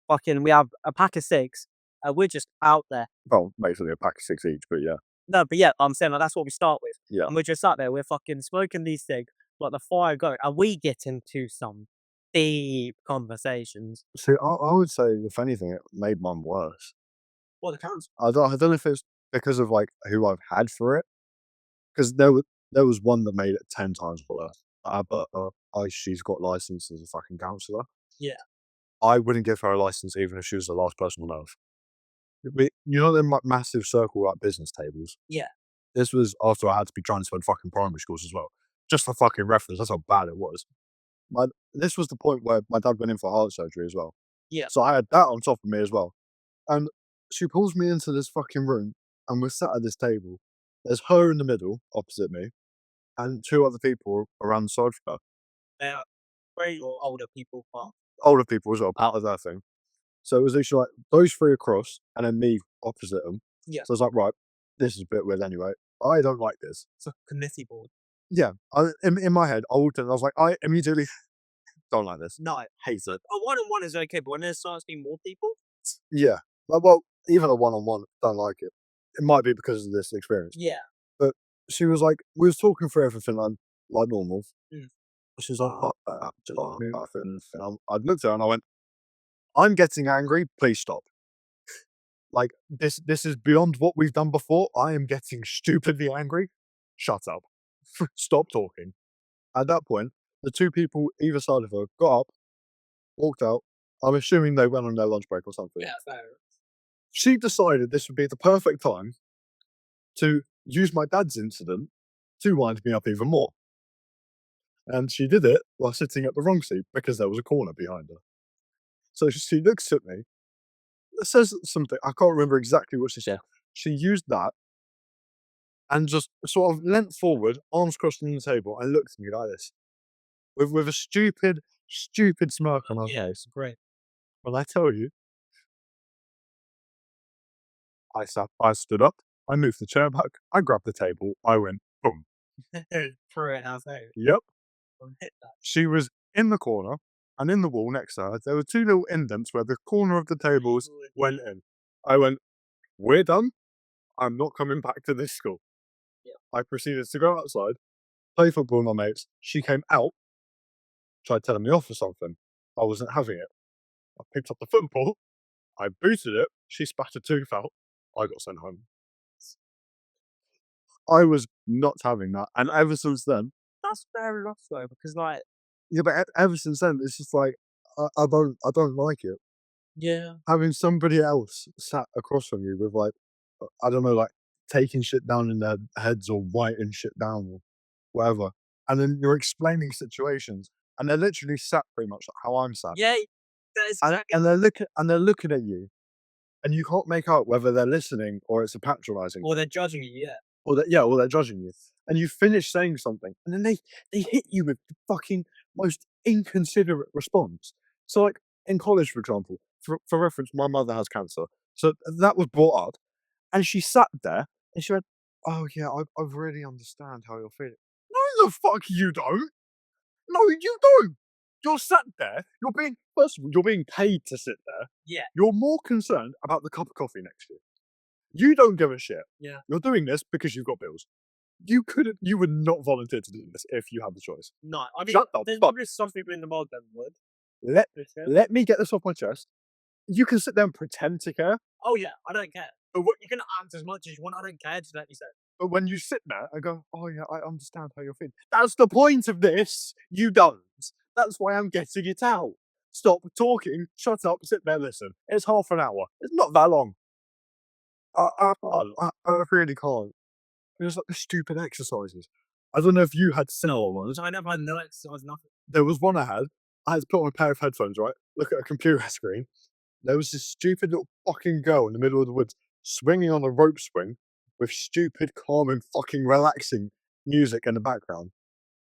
Fucking, we have a pack of six. We're just out there. Well, basically a pack of 6 each, but yeah. No, but yeah, I'm saying like that's what we start with. Yeah. And we're just out there. We're fucking smoking these things, like the fire going, and we get into some deep conversations. See, I would say, if anything, it made mine worse. What the council? I don't know if it's because of like who I've had for it, because there was one that made it 10 times worse. But she's got license as a fucking counsellor. Yeah. I wouldn't give her a license even if she was the last person on earth. You know them like massive circle like business tables. Yeah. This was after I had to be transferred fucking primary schools as well. Just for fucking reference, that's how bad it was. This was the point where my dad went in for heart surgery as well. Yeah. So I had that on top of me as well. And she pulls me into this fucking room, and we're sat at this table. There's her in the middle, opposite me, and 2 other people around the side of her. They're very older people, but Older people as well, part of that thing. So it was literally like those 3 across, and then me opposite them. yeah, So I was like, right, this is a bit weird anyway. I don't like this. it's a committee board. Yeah, in my head, I walked in and I was like, I immediately don't like this. No, Hate it. a one-on-one is okay, but when there starts being more people, Yeah. Well, even a one-on-one, don't like it. It might be because of this experience. yeah, But she was like, we was talking through everything like normal. Mm. She was like, I looked at her and I went, I'm getting angry. Please stop. Like this is beyond what we've done before. I am getting stupidly angry. Shut up. Stop talking. At that point, the 2 people either side of her got up, walked out. I'm assuming they went on their lunch break or something. yeah, fair. She decided this would be the perfect time to use my dad's incident to wind me up even more. And she did it while sitting at the wrong seat because there was a corner behind her. So she looks at me, says something, I can't remember exactly what she said. She used that and just sort of leant forward, arms crossed on the table, and looked at me like this with a stupid smirk on her face. It's great. Well, I tell you, I stood up, I moved the chair back, I grabbed the table, I went, boom. For it, I say. Yep. Hit that. She was in the corner, and in the wall next to her, there were 2 little indents where the corner of the tables went in. I went, we're done. I'm not coming back to this school. Yeah. I proceeded to go outside, play football with my mates. She came out, tried telling me off for something. I wasn't having it. I picked up the football, I booted it, she spat a tooth out, I got sent home. I was not having that, and ever since then, That's fair enough though, because like, yeah, but ever since then, it's just like I don't like it. yeah, Having somebody else sat across from you with like, I don't know, like taking shit down in their heads or writing shit down or whatever, and then you're explaining situations, and they're literally sat pretty much like how I'm sat, yeah, that is and exactly. they're looking at you, and you can't make out whether they're listening or it's a patronising, Or they're judging you. Yeah, or they're judging you. And you finish saying something, and then they hit you with the fucking most inconsiderate response. So, like in college, for example, for reference, my mother has cancer, so that was brought up, and she sat there and she went, "Oh yeah, I really understand how you're feeling." No, the fuck you don't. No, you don't. You're sat there. You're being first of all, you're being paid to sit there. yeah, You're more concerned about the cup of coffee next to you. You don't give a shit. yeah. You're doing this because you've got bills. You would not volunteer to do this if you had the choice. No, I mean, Shut the there's fuck. probably some people in the world that would. Let Listen. let me get this off my chest. You can sit there and pretend to care, Oh yeah, I don't care. but what, You can answer as much as you want. I don't care. Just let me say. but when you sit there and go, "Oh yeah, I understand how you're feeling." That's the point of this. You don't. That's why I'm getting it out. Stop talking. Shut up. Sit there. Listen. It's half an hour. It's not that long. I can't. I really can't. It was like the stupid exercises. I don't know if you had similar ones. I never had no exercise, nothing. There was one I had. I had to put on a pair of headphones, right? Look at a computer screen. There was this stupid little fucking girl in the middle of the woods swinging on a rope swing with stupid, calm, and fucking relaxing music in the background.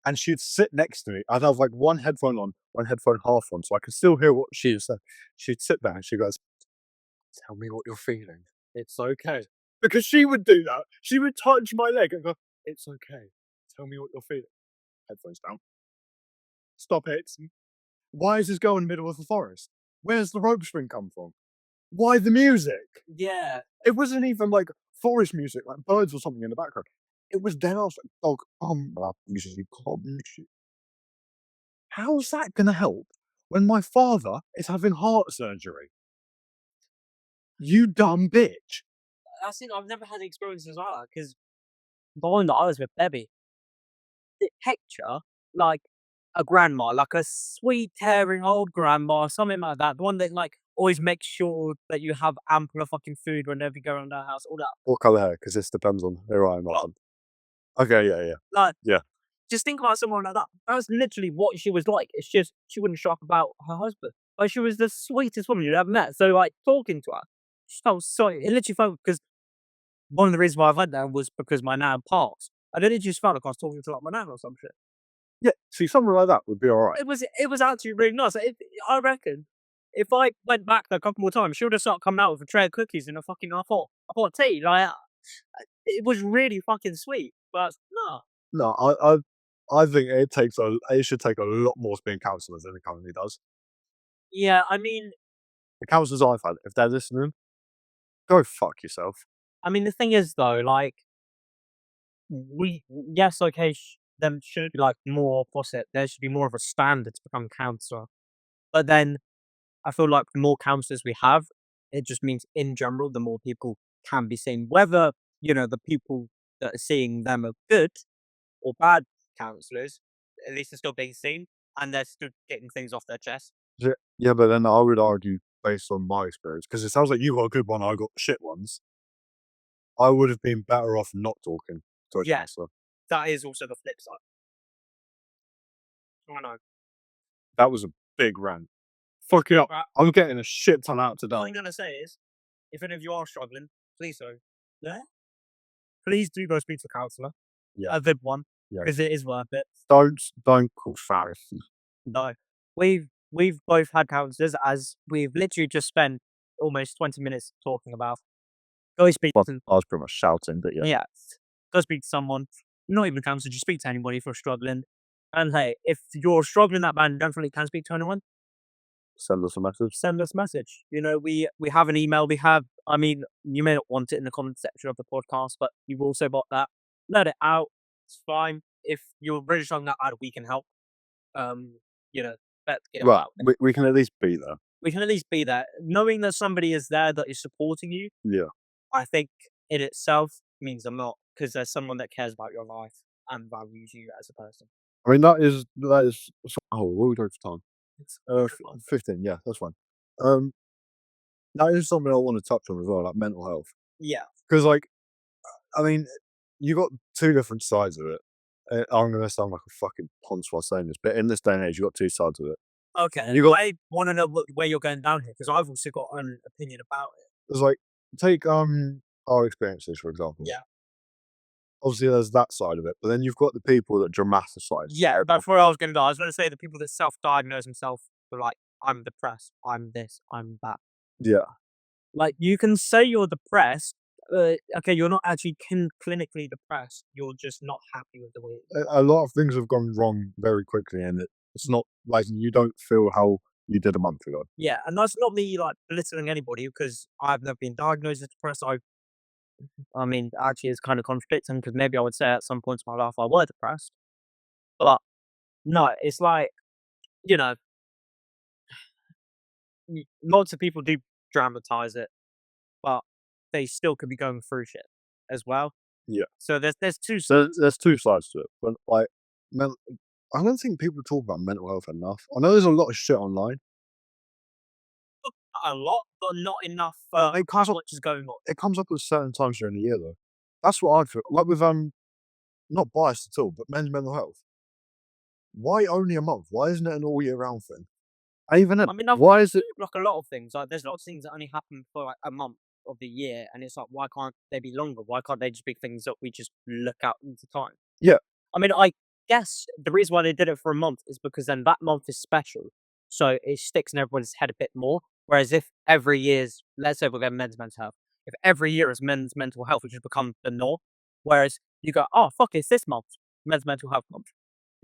And she'd sit next to me. I'd have like one headphone on, one headphone half on, so I could still hear what she said. She'd sit there and she goes, "Tell me what you're feeling. It's okay." Because she would do that. She would touch my leg and go, "It's okay. Tell me what you're feeling." Headphones down. Stop it. Why is this girl in the middle of the forest? Where's the rope swing come from? Why the music? Yeah, It wasn't even like forest music, like birds or something in the background. It was then I was like, dog, how's that gonna help when my father is having heart surgery? You dumb bitch. I think I've never had experiences like that because the one that I was with, Debbie, the picture like a grandma, like a sweet, caring old grandma, something like that. The one that like always makes sure that you have ample of fucking food whenever you go around our house. All that. What colour hair? Because this depends on who I am. Well, Okay, yeah. like, Yeah. just think about someone like that. That's literally what she was like. It's just she wouldn't shut up about her husband. Like she was the sweetest woman you'd ever met. So like talking to her, she felt so. It literally felt because one of the reasons why I went there was because my nan passed. I didn't just felt like I was talking to like my nan or some shit. Yeah, see, something like that would be alright. It was actually really nice. I reckon if I went back there a couple more times, she would have started coming out with a tray of cookies and a fucking I thought tea. Like it was really fucking sweet. But no, No, I think it should take a lot more to be in counsellors than it currently does. yeah. I mean, The counsellors I've had, if they're listening, go fuck yourself. the thing is though, like we yes, okay, there should be like more what's it? There should be more of a standard to become a counsellor. But then I feel like the more counsellors we have, it just means in general the more people can be seen. Whether the people that are seeing them are good or bad counsellors, at least they're still being seen and they're still getting things off their chest. Yeah, but then I would argue, based on my experience, because it sounds like you got a good one, I got shit ones. I would have been better off not talking to a Yeah, counsellor. that is also the flip side. I know. That was a big rant. Fuck it up. But I'm getting a shit ton out all I'm today. gonna say is, if any of you are struggling, please do. Yeah. Please do go speak to a counsellor. Yeah. A good one. Yeah. Because it is worth it. Don't call Faris. No. We've both had counsellors as we've literally just spent almost 20 minutes talking about. Go speak Well, to I was pretty much shouting, but yeah. yeah. Go speak to someone. Not even a counsellor, just speak to anybody if you're struggling. And hey, if you're struggling that bad and don't really can speak to anyone, Send us a message. send us a message. We have an email. You may not want it in the comment section of the podcast, but you've also got that. let it out. It's fine. If you're really strong that out, we can help. Um, you know, let's get it Right. out. We can at least be there. We can at least be there. Knowing that somebody is there that is supporting you, Yeah. I think in itself means a lot because there's someone that cares about your life and values you as a person. I mean, that is. Oh, what are we doing for time? It's 15. Yeah, that's fine. Um, that is something I want to touch on as well, like mental health, yeah. because like, I mean, you got two different sides of it. I'm gonna sound like a fucking ponce while saying this, but in this day and age, you got two sides of it. Okay. You got I want to know where you're going down here because I've also got an opinion about it. there's like take our experiences for example. Yeah. Obviously, there's that side of it, but then you've got the people that dramatize. Yeah, that's where I was going to go. I was going to say the people that self-diagnose themselves for like, I'm depressed, I'm this, I'm that. Yeah, Like, you can say you're depressed. Okay, you're not actually clinically depressed. You're just not happy with the way. a lot of things have gone wrong very quickly, and it's not like you don't feel how you did a month ago. Yeah, and that's not me like belittling anybody because I've never been diagnosed as depressed. I mean, actually, it's kind of contradicting because maybe I would say at some points in my life I was depressed, but no, it's like you know, lots of people do dramatize it, but they still could be going through shit as well. Yeah, So there's two so there's two sides to it, but like, men- I don't think people talk about mental health enough. I know there's a lot of shit online. a lot, but not enough It comes up, much is going on. it comes up at certain times during the year though. That's what I'd feel like with not biased at all, but men's mental health. Why only a month? Why isn't it an all year round thing? And even then, I mean, I've why is it? like a lot of things. Like there's lots of things that only happen for like a month of the year, and it's like why can't they be longer? Why can't they just be things that we just look out into time? Yeah, I mean, I guess the reason why they did it for a month is because then that month is special. So it sticks in everyone's head a bit more. Whereas if every year's, let's say we'll get men's mental health, if every year is men's mental health, which has become the norm, whereas you go, oh, fuck, it's this month, men's mental health month.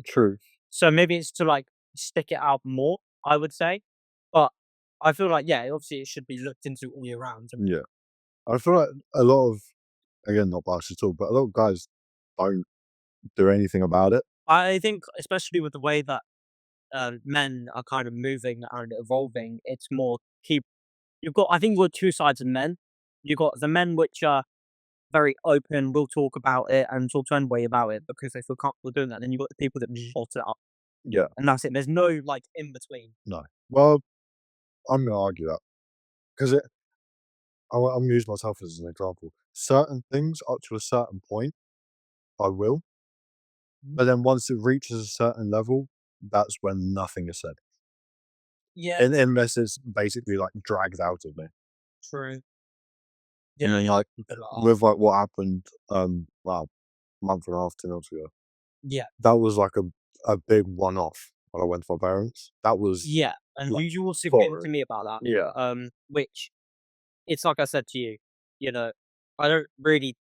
true. So maybe it's to like stick it out more, I would say. But I feel like, yeah, obviously it should be looked into all year round. Yeah, I feel like a lot of, again, not biased at all, but a lot of guys don't do anything about it. I think, especially with the way that men are kind of moving and evolving, it's more keep. You've got, I think, you've got two sides of men. You've got the men which are very open, will talk about it and talk to anybody about it because they feel comfortable doing that. Then you've got the people that just shut it up, Yeah, and that's it. There's no like in between. no. Well, I'm gonna argue that because I'm gonna use myself as an example. Certain things up to a certain point, I will, but then once it reaches a certain level, that's when nothing is said, Yeah, and unless it's basically like dragged out of me. true. You know, like with like what happened, well, month and a half, 2 months ago. Yeah, That was like a big one off when I went for parents. That was yeah, and like you also been to forward. me about that. Yeah, Which it's like I said to you, you know, I don't really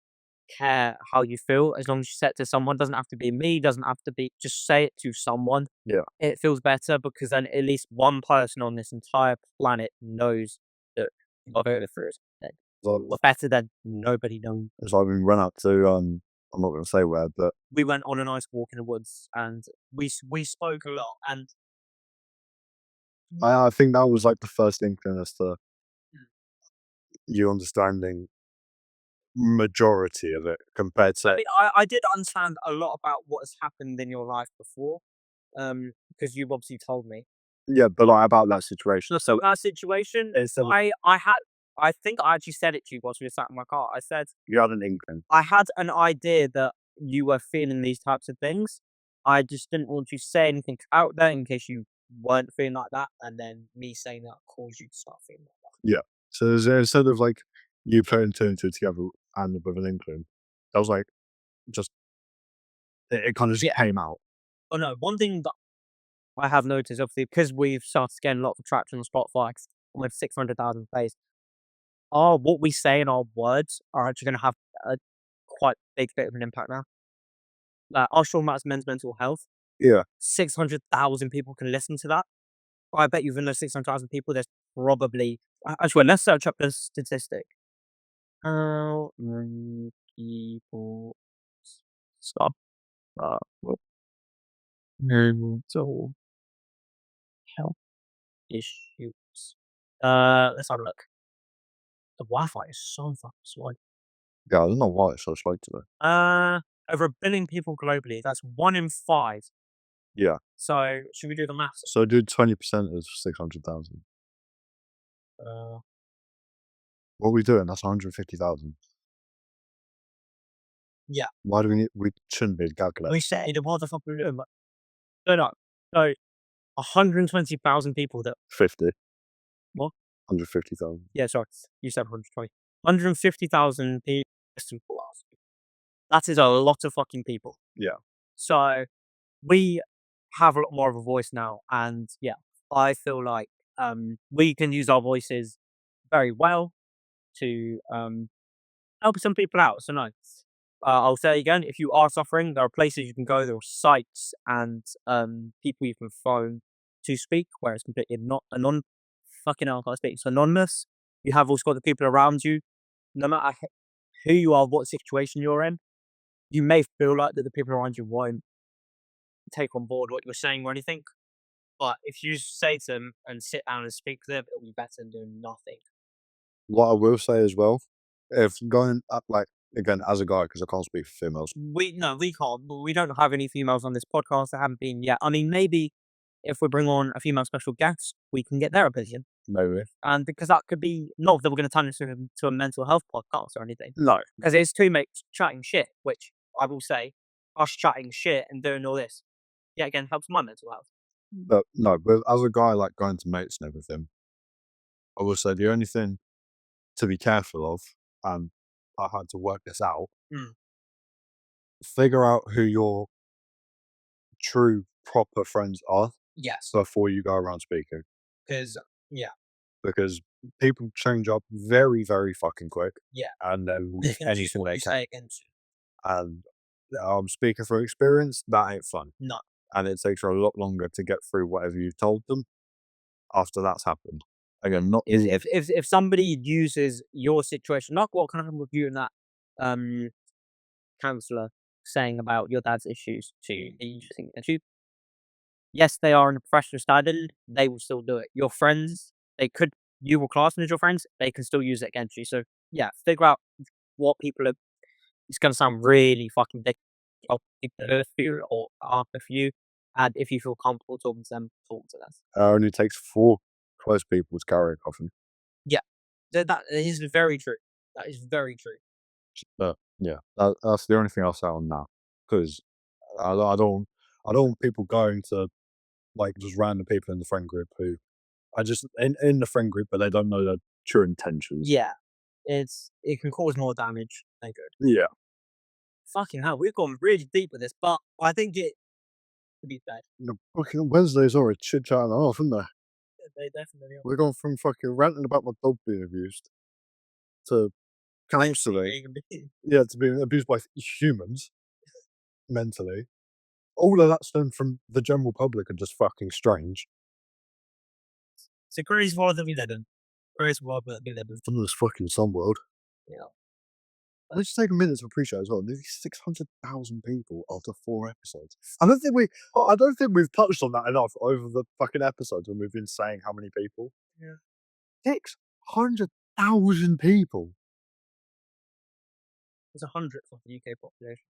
care how you feel as long as you say it to someone. Doesn't have to be me. Doesn't have to be. Just say it to someone. yeah. It feels better because then at least one person on this entire planet knows that you're going through it. So Better than nobody knows. it's like we run out to I'm not gonna say where, but We went on a nice walk in the woods and we spoke a lot and I think that was like the first inkling as to you understanding majority of it compared I to mean I did understand a lot about what has happened in your life before. Because you've obviously told me. yeah, but like about that situation. So That situation, instead of I think I actually said it to you whilst we were sat in my car. I said you had an inkling. I had an idea that you were feeling these types of things. I just didn't want to say anything out there in case you weren't feeling like that, and then me saying that caused you to start feeling like that. Yeah. So instead of like you putting two and two together and with an inkling, that was like just it kind of just Yeah. came out. Oh no, one thing that I have noticed, obviously, because we've started getting a lot of traction on Spotify, with 600,000 plays, what we say in our words are actually going to have a quite big bit of an impact now. Like, our show about men's mental health, Yeah. 600,000 people can listen to that. I bet you within those 600,000 people, there's probably actually, let's search up this statistic. How many people stuff. Well, mental Health issues. Let's have a look. The Wi-Fi is so fucking slow. yeah, I don't know why it's so slow today. Over 1 billion people globally. That's 1 in 5. Yeah. So should we do the maths? So do 20% of 600,000. Uh, What are we doing? That's 150,000. yeah. Why do we need? We shouldn't be a calculator. We said what the fuck are we doing? No. So 120,000 people that 50. what? 150,000. Yeah, sorry. You said 120. 150,000 people. That is a lot of fucking people. Yeah. So we have a lot more of a voice now, and yeah, I feel like we can use our voices very well to help some people out. So no, I'll say again, if you are suffering, there are places you can go, there are sites and people you can phone to speak, where it's completely not fucking hell, I can't speak. It's anonymous. You have also got the people around you, no matter who you are, what situation you're in. You may feel like that the people around you won't take on board what you're saying or anything, but if you say to them and sit down and speak to them, it'll be better than doing nothing. What I will say as well, if going up like again as a guy because I can't speak for females. We can't. We don't have any females on this podcast that haven't been yet. I mean, maybe if we bring on a female special guest, we can get their opinion, Maybe. and because that could be not that we're going to turn this into a mental health podcast or anything, No. because it's two mates chatting shit, which I will say, us chatting shit and doing all this, yeah, again helps my mental health. But no, but as a guy like going to mates and everything, I will say the only thing to be careful of, and I had to work this out, Mm. figure out who your true proper friends are Yes, before you go around speaking. because yeah, Because people change up very, very fucking quick. Yeah. And then they can choose anything what they you can. say against you. And I'm speaking from experience, that ain't fun. No, And it takes a lot longer to get through whatever you've told them after that's happened. Again, not is if somebody uses your situation, like what kind of happened with you and that counselor saying about your dad's issues to you, using against you. Yes, they are in a professional standard. They will still do it. Your friends, you will class them as your friends. They can still use it against you. So yeah, figure out what people are. It's going to sound really fucking dick. People hurt you or after for you, and if you feel comfortable talking to them, talk to them. it only takes 4 close people to carry a coffin. Yeah, that is very true. That is very true. But yeah, that's the only thing I'll say on that. Because I don't want people going to like just random people in the friend group who are just in the friend group, but they don't know their true intentions. Yeah, it can cause more damage than good. Yeah. Fucking hell, we've gone really deep with this, but I think it could be said. The fucking Wednesdays are a chit chat and a half, aren't they? They definitely are. We're going from fucking ranting about my dog being abused to actually, yeah, to being abused by humans mentally. All of that stemmed from the general public and just fucking strange. It's a crazy world that we live in. Crazy world that we live in. From this fucking sun world. Yeah. Let's take a minute to appreciate as well. Nearly 600,000 people after 4 episodes. I don't think we've touched on that enough over the fucking episodes when we've been saying how many people. Yeah. 600,000 people. It's 100th of the UK population.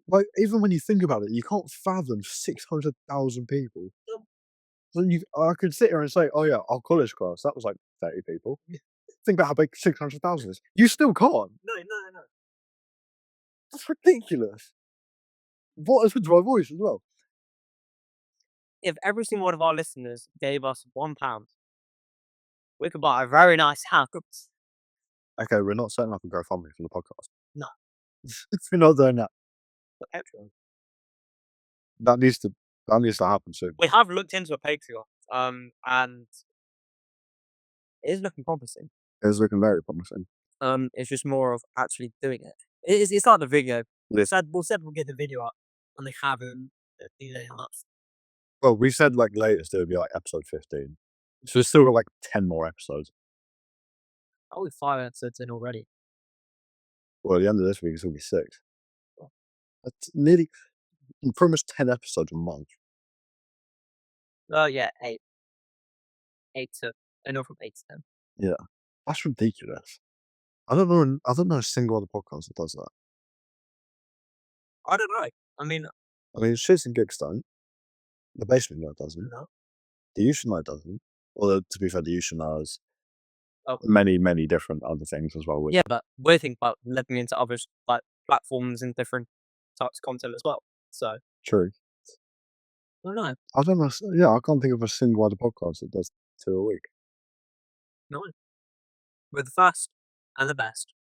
Like even when you think about it, you can't fathom 600,000 people. No. So I could sit here and say, oh yeah, our college class, that was like 30 people. Yeah. Think about how big 600,000 is. You still can't. No. That's ridiculous. What has happened to my voice as well? If every single one of our listeners gave us £1, we could buy a very nice house. Okay, we're not setting up a GoFundMe for the podcast. No. We're not doing that. For Patreon. That needs to happen soon. We have looked into a Patreon, and it is looking promising. It's looking very promising. It's just more of actually doing it. It's like the video. We said we'll get the video up, and they haven't. Well, we said like latest it would be like episode 15. So there's still got like 10 more episodes. Oh, we're 5 episodes in already. Well, at the end of this week, it's going to be 6. That's nearly pretty much 10 episodes a month. Oh yeah, 8. 8 to anywhere from 8 to 10. Yeah, that's ridiculous. I don't know a single other podcast that does that. I don't know. I mean, I mean, Shits and Gigs don't. The Basement Note doesn't. no. The You Should Know doesn't. Although, to be fair, The You Should Know has Oh. many different other things as well. Which Yeah, but we're thinking about living into other like platforms and different types of content as well. So true. I don't know. I don't know. Yeah, I can't think of a single other podcast that does 2 a week. No, we're the first and the best.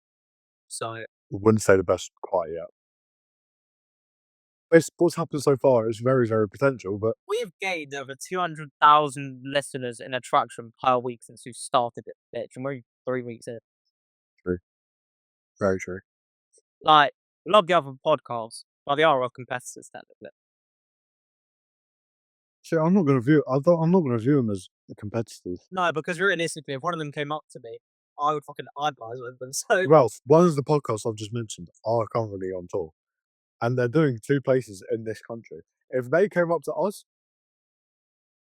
So Wouldn't say the best quite yet. Based what's happened so far is very potential, but we've gained over 200,000 listeners in attraction per week since we started it, bitch, and we're 3 weeks in. true. Very true. Like, love the other podcasts, but they are our competitors technically. So I'm not going to view. I'm not going to view them as competitors. No, because realistically, if one of them came up to me, I would fucking idolize with them. So Ralph, one of the podcasts I've just mentioned are currently on tour, and they're doing 2 places in this country. If they came up to us,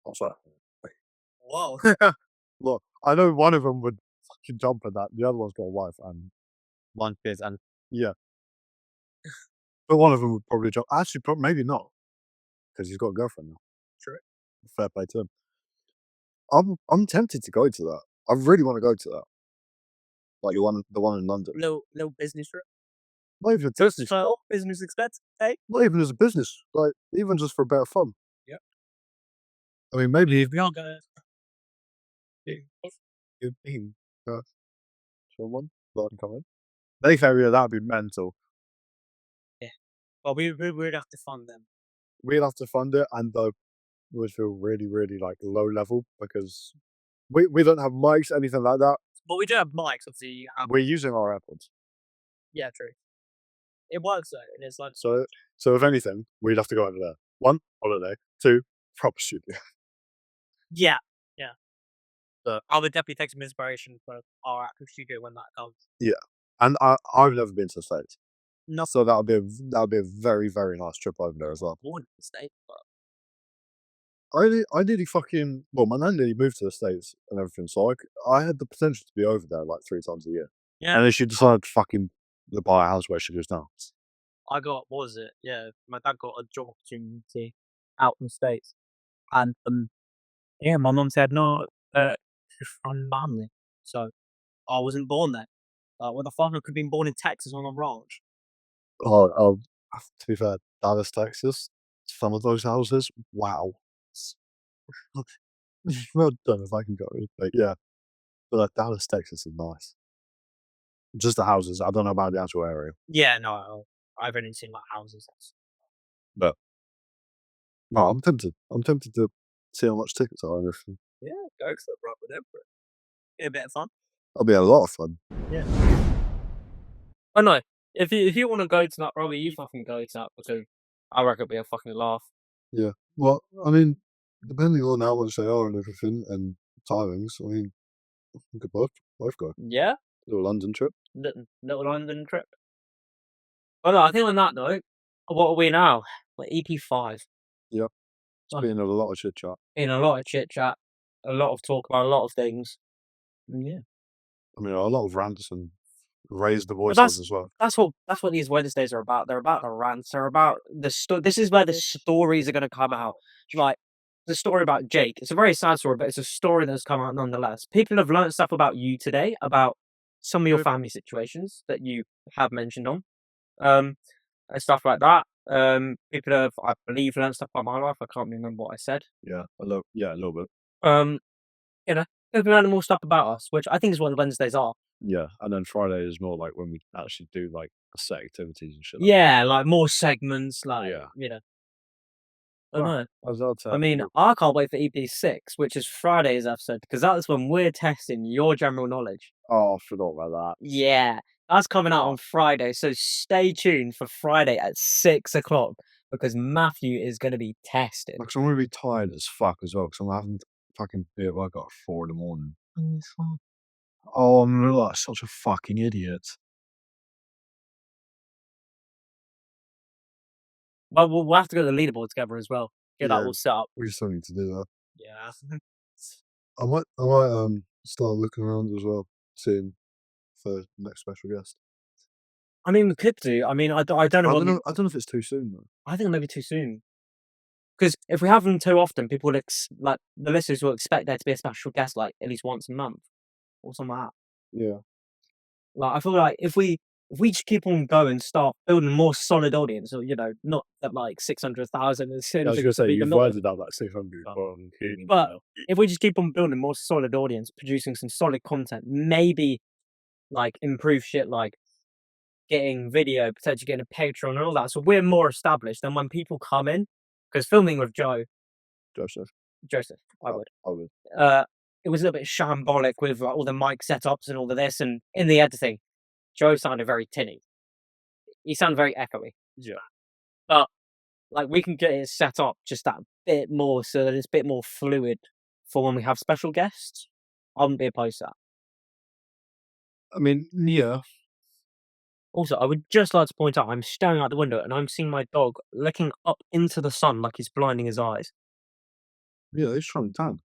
I was like, whoa. look, I know one of them would fucking jump at that. The other one's got a wife, and One kids and yeah, but one of them would probably jump. Actually, maybe not, because he's got a girlfriend now. True. Fair play to him. I'm tempted to go to that. I really want to go to that. Like the one in London. little business trip. Not even a Just business. for business expense, hey? Not even as a business. Like even just for a bit of fun. Yep. I mean, maybe if We are going. you've been someone that come in. They area that'd be mental. Yeah. Well, we would have to fund them. We'd have to fund it, and though would feel really like low level because we don't have mics, anything like that. But we do have mics, obviously. We're using our AirPods. Yeah, true. It works though, and it's like So if anything, we'd have to go over there. 1, holiday. 2, proper studio. yeah. But I would definitely take some inspiration for our actual studio when that comes. Yeah, and I've never been to the States, No, so that'll be a very nice trip over there as well. born in the States, but I nearly fucking my nan nearly moved to the States and everything, so I had the potential to be over there like 3 times a year, yeah. and then she decided to fucking buy a house where she lives now. I got what was it? Yeah, my dad got a job opportunity out in the States, and yeah, my mum said no, she's from Burnley, so I wasn't born there. Well, the father could have been born in Texas on a ranch. Oh, to be fair, Dallas, Texas, some of those houses, wow. Well, don't know if I can go, but yeah, but like Dallas, Texas is nice. Just the houses. I don't know about the actual area, Yeah, no, I've only seen like houses. but no, I'm tempted. I'm tempted to see how much tickets are and everything. Yeah, go to the right with them for it. Be a bit of fun. That'll be a lot of fun. Yeah. I know. If you want to go to that, probably you fucking go to that because I reckon it'll be a fucking laugh. Yeah. Well, I mean, depending on how much they are and everything and timings, I mean, we could both go. Yeah, Little London trip. little London trip. Oh no, I think on that note, what are we now? We're EP5. It's Oh. been a lot of chit chat. In a lot of chit chat, a lot of talk about a lot of things. Yeah. I mean, a lot of rants and raise the But voices as well. that's what these Wednesdays are about. They're about the rants. They're about this is where the stories are going to come out. Like the story about Jake. It's a very sad story, but it's a story that's come out nonetheless. People have learned stuff about you today, about some of your family situations that you have mentioned on, and stuff like that. People have, I believe, learned stuff about my life. I can't remember what I said. Yeah, a little bit. You know, they've learned more stuff about us, which I think is what the Wednesdays are. Yeah, and then Friday is more like when we actually do like set activities and shit. Yeah, like more segments, like Yeah. you know. I know. As I'll tell I mean, you. I can't wait for EP6, which is Friday's episode, because that's when we're testing your general knowledge. Oh, I forgot about that. Yeah, that's coming out on Friday, so stay tuned for Friday at 6 o'clock because Matthew is going to be tested. Like, I'm gonna be tired as fuck as well because I'm having to fucking be at work at 4 in the morning. Oh, I'm like such a fucking idiot. Well, we'll have to get the leaderboard together as well. Get that Yeah. all set up. We still need to do that. Yeah. I might start looking around as well soon for next special guest. I mean, we could do. I mean, I don't know I what. don't know. I don't know if it's too soon though. I think maybe too soon. Because if we have them too often, people will like the listeners will expect there to be a special guest like at least once a month or something like that. Yeah. Like I feel like if we just keep on going, start building a more solid audience, or not that like 600,000 as soon I as was it gonna say could be you've the worded out that 600, but if we just keep on building a more solid audience, producing some solid content, maybe like improve shit like getting video, potentially getting a Patreon and all that. So we're more established than when people come in. Because filming with Joseph. I would. I would. It was a little bit shambolic with like, all the mic setups and all of this, and in the editing, Joe sounded very tinny. He sounded very echoey. Yeah. But like we can get it set up just that bit more so that it's a bit more fluid for when we have special guests. I wouldn't be opposed to that. I mean, yeah. Also, I would just like to point out I'm staring out the window and I'm seeing my dog looking up into the sun like he's blinding his eyes. Yeah, he's trying to tan.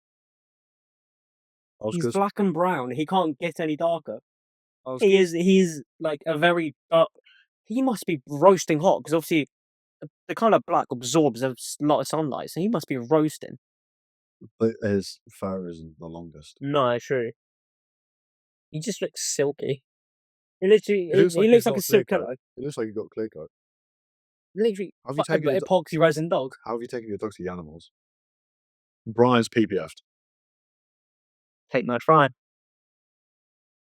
He's black and brown. He can't get any darker. I was He's like a very dark. He must be roasting hot because obviously the kind of black absorbs a lot of sunlight, so he must be roasting. But his fur isn't the longest. No, true. He just looks silky. He literally, It looks he like looks he's like got a silk clear color. coat. It looks like you got clear coat. Literally, Have you taken your epoxy resin dog. How have you taken your dog to the animals? Brian's PPF'd. Take my fine.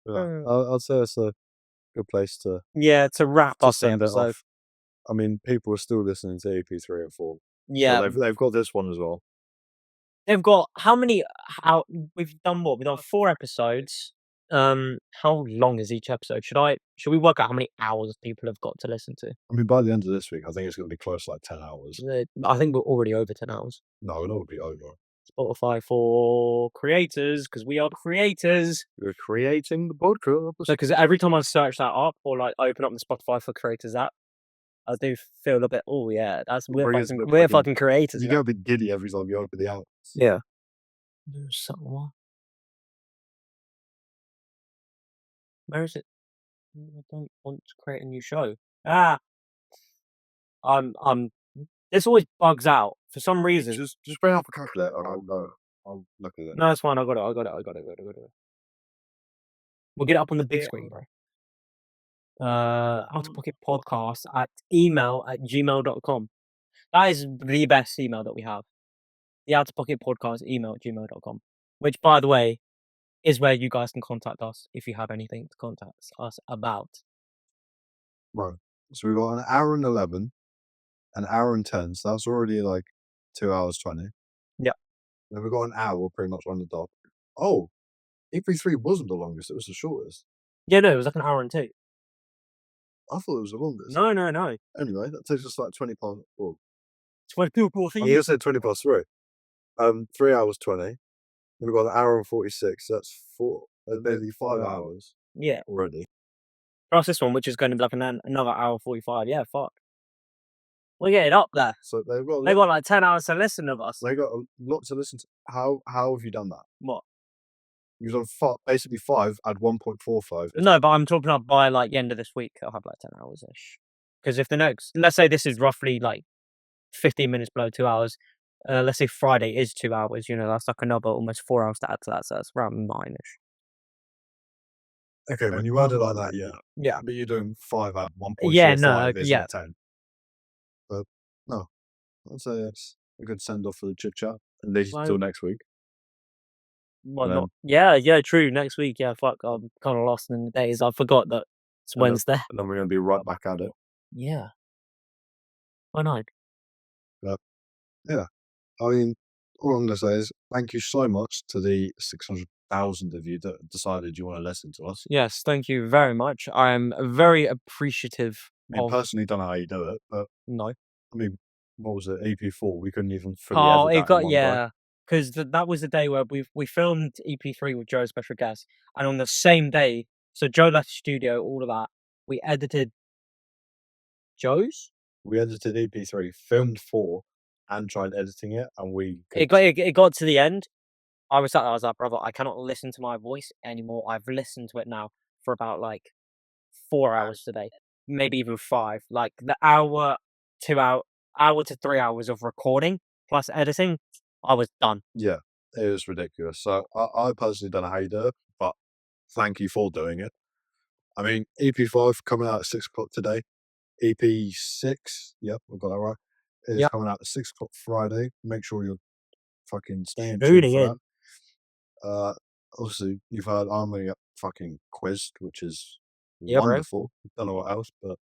Yeah. I'd say it's a good place to Yeah, to wrap up the send it episode. off. I mean, people are still listening to EP3 and 4. Yeah, So they've got this one as well. they've got how many? We've done what? We've done 4 episodes. How long is each episode? Should we work out how many hours people have got to listen to? I mean, by the end of this week, I think it's going to be close to like 10 hours. I think we're already over 10 hours. No, it'll be over. Spotify for creators, because we are creators. We're creating the podcast. So, because every time I search that up or like open up the Spotify for creators app, I do feel a bit. Oh yeah, we're fucking creators. You get a bit giddy every time you open the app. Yeah. There's something. Where is it? I don't want to create a new show. This always bugs out for some reason. Just bring up a calculator and I'll go. I'll look at it. No, it's fine. I got it. We'll get it up on the big screen, bro. Out of Pocket Podcast at email@gmail.com. That is the best email that we have. The Out of Pocket Podcast email@gmail.com. Which, by the way, is where you guys can contact us if you have anything to contact us about. Right. So we've got an hour and 11, an hour and 10. So that's already like 2 hours 20. Yeah. Then we've got an hour pretty much on the dot. Oh, EP3 wasn't the longest. It was the shortest. Yeah, no, it was like an hour and 2. I thought it was the longest. No. Anyway, that takes us like 20 past. Well, 22 past. you said 20 past 3. 3 hours 20. We've got an hour and 46. That's nearly 5 hours. Yeah. Already. Plus this one, which is going to be like another hour 45. Yeah, fuck. We're getting up there. So they've got like 10 hours to listen of us. They got a lot to listen to. How have you done that? What? You've done basically 5 at 1.45. No, but I'm talking about by like the end of this week, I'll have like 10 hours ish. Because if let's say this is roughly like 15 minutes below 2 hours. Let's say Friday is 2 hours. That's like another almost 4 hours to add to that. So that's around 9ish. Okay, when you add it like that, yeah. Yeah. But you're doing 5 at 1.45. Yeah, no, yeah. 10. But no, I'd say it's a good send off for the chit chat. At least until next week. Well, not. Yeah, true. Next week, yeah, fuck. I'm kind of lost in the days. I forgot that it's Wednesday. And then we're going to be right back at it. Yeah. Why not? Yeah. I mean, all I'm going to say is thank you so much to the 600,000 of you that decided you want to listen to us. Yes, thank you very much. I am very appreciative. I mean, personally, don't know how you do it, but no. I mean, what was it? EP4. We couldn't even fully edit that in one go. Because that was the day where we filmed EP3 with Joe's special guest, and on the same day, so Joe left the studio, all of that. We edited Joe's. We edited EP3, filmed 4, and tried editing it, and we It got to the end. I was sat there, I was like, "Brother, I cannot listen to my voice anymore." I've listened to it now for about, like, 4 hours today, maybe even 5. Like, the hour to 3 hours of recording plus editing, I was done. Yeah, it was ridiculous. So I personally don't know how you do it, but thank you for doing it. I mean, EP5 coming out at 6 o'clock today. EP6, yep, I got that right, is Yep. coming out at 6 o'clock Friday. Make sure you're fucking staying tuned Tuning for in. that. Obviously, you've heard I'm gonna get fucking quizzed, which is Yeah, bro. wonderful. Don't know what else, but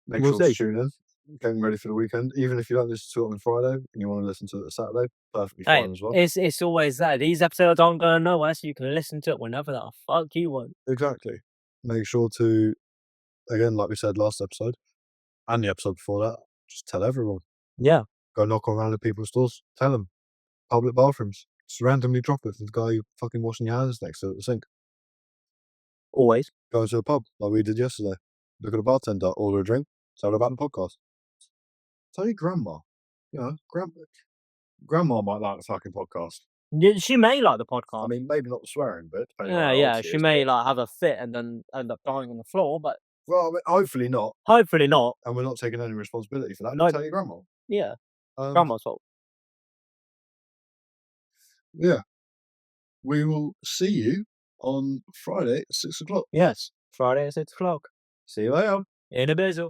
make We'll sure to see. tune in. Getting ready for the weekend. Even if you don't listen to it on Friday and you want to listen to it on Saturday, perfectly Hey, fine as well. it's always that. These episodes aren't going nowhere, so you can listen to it whenever the fuck you want. Exactly. Make sure to, again, like we said last episode, and the episode before that, just tell everyone. Yeah, Go knock on random people's doors. Tell them. Public bathrooms. Just randomly drop it for the guy you fucking washing your hands next to at the sink. always. Go to a pub like we did yesterday. Look at a bartender, order a drink, tell her about the podcast. Tell your grandma. You know, grandma might like the fucking podcast. Yeah, she may like the I podcast. mean, maybe not the swearing bit, depending on Yeah, how yeah, old she she is. may, like, have a fit and then end up dying on the floor, but Well, I mean, hopefully not, hopefully not. and we're not taking any responsibility for that. No. Tell your grandma. Yeah, Um, grandma's fault. yeah. We will see you on Friday at 6 o'clock. Yes, Friday at 6 o'clock. See you later. In a bizzle.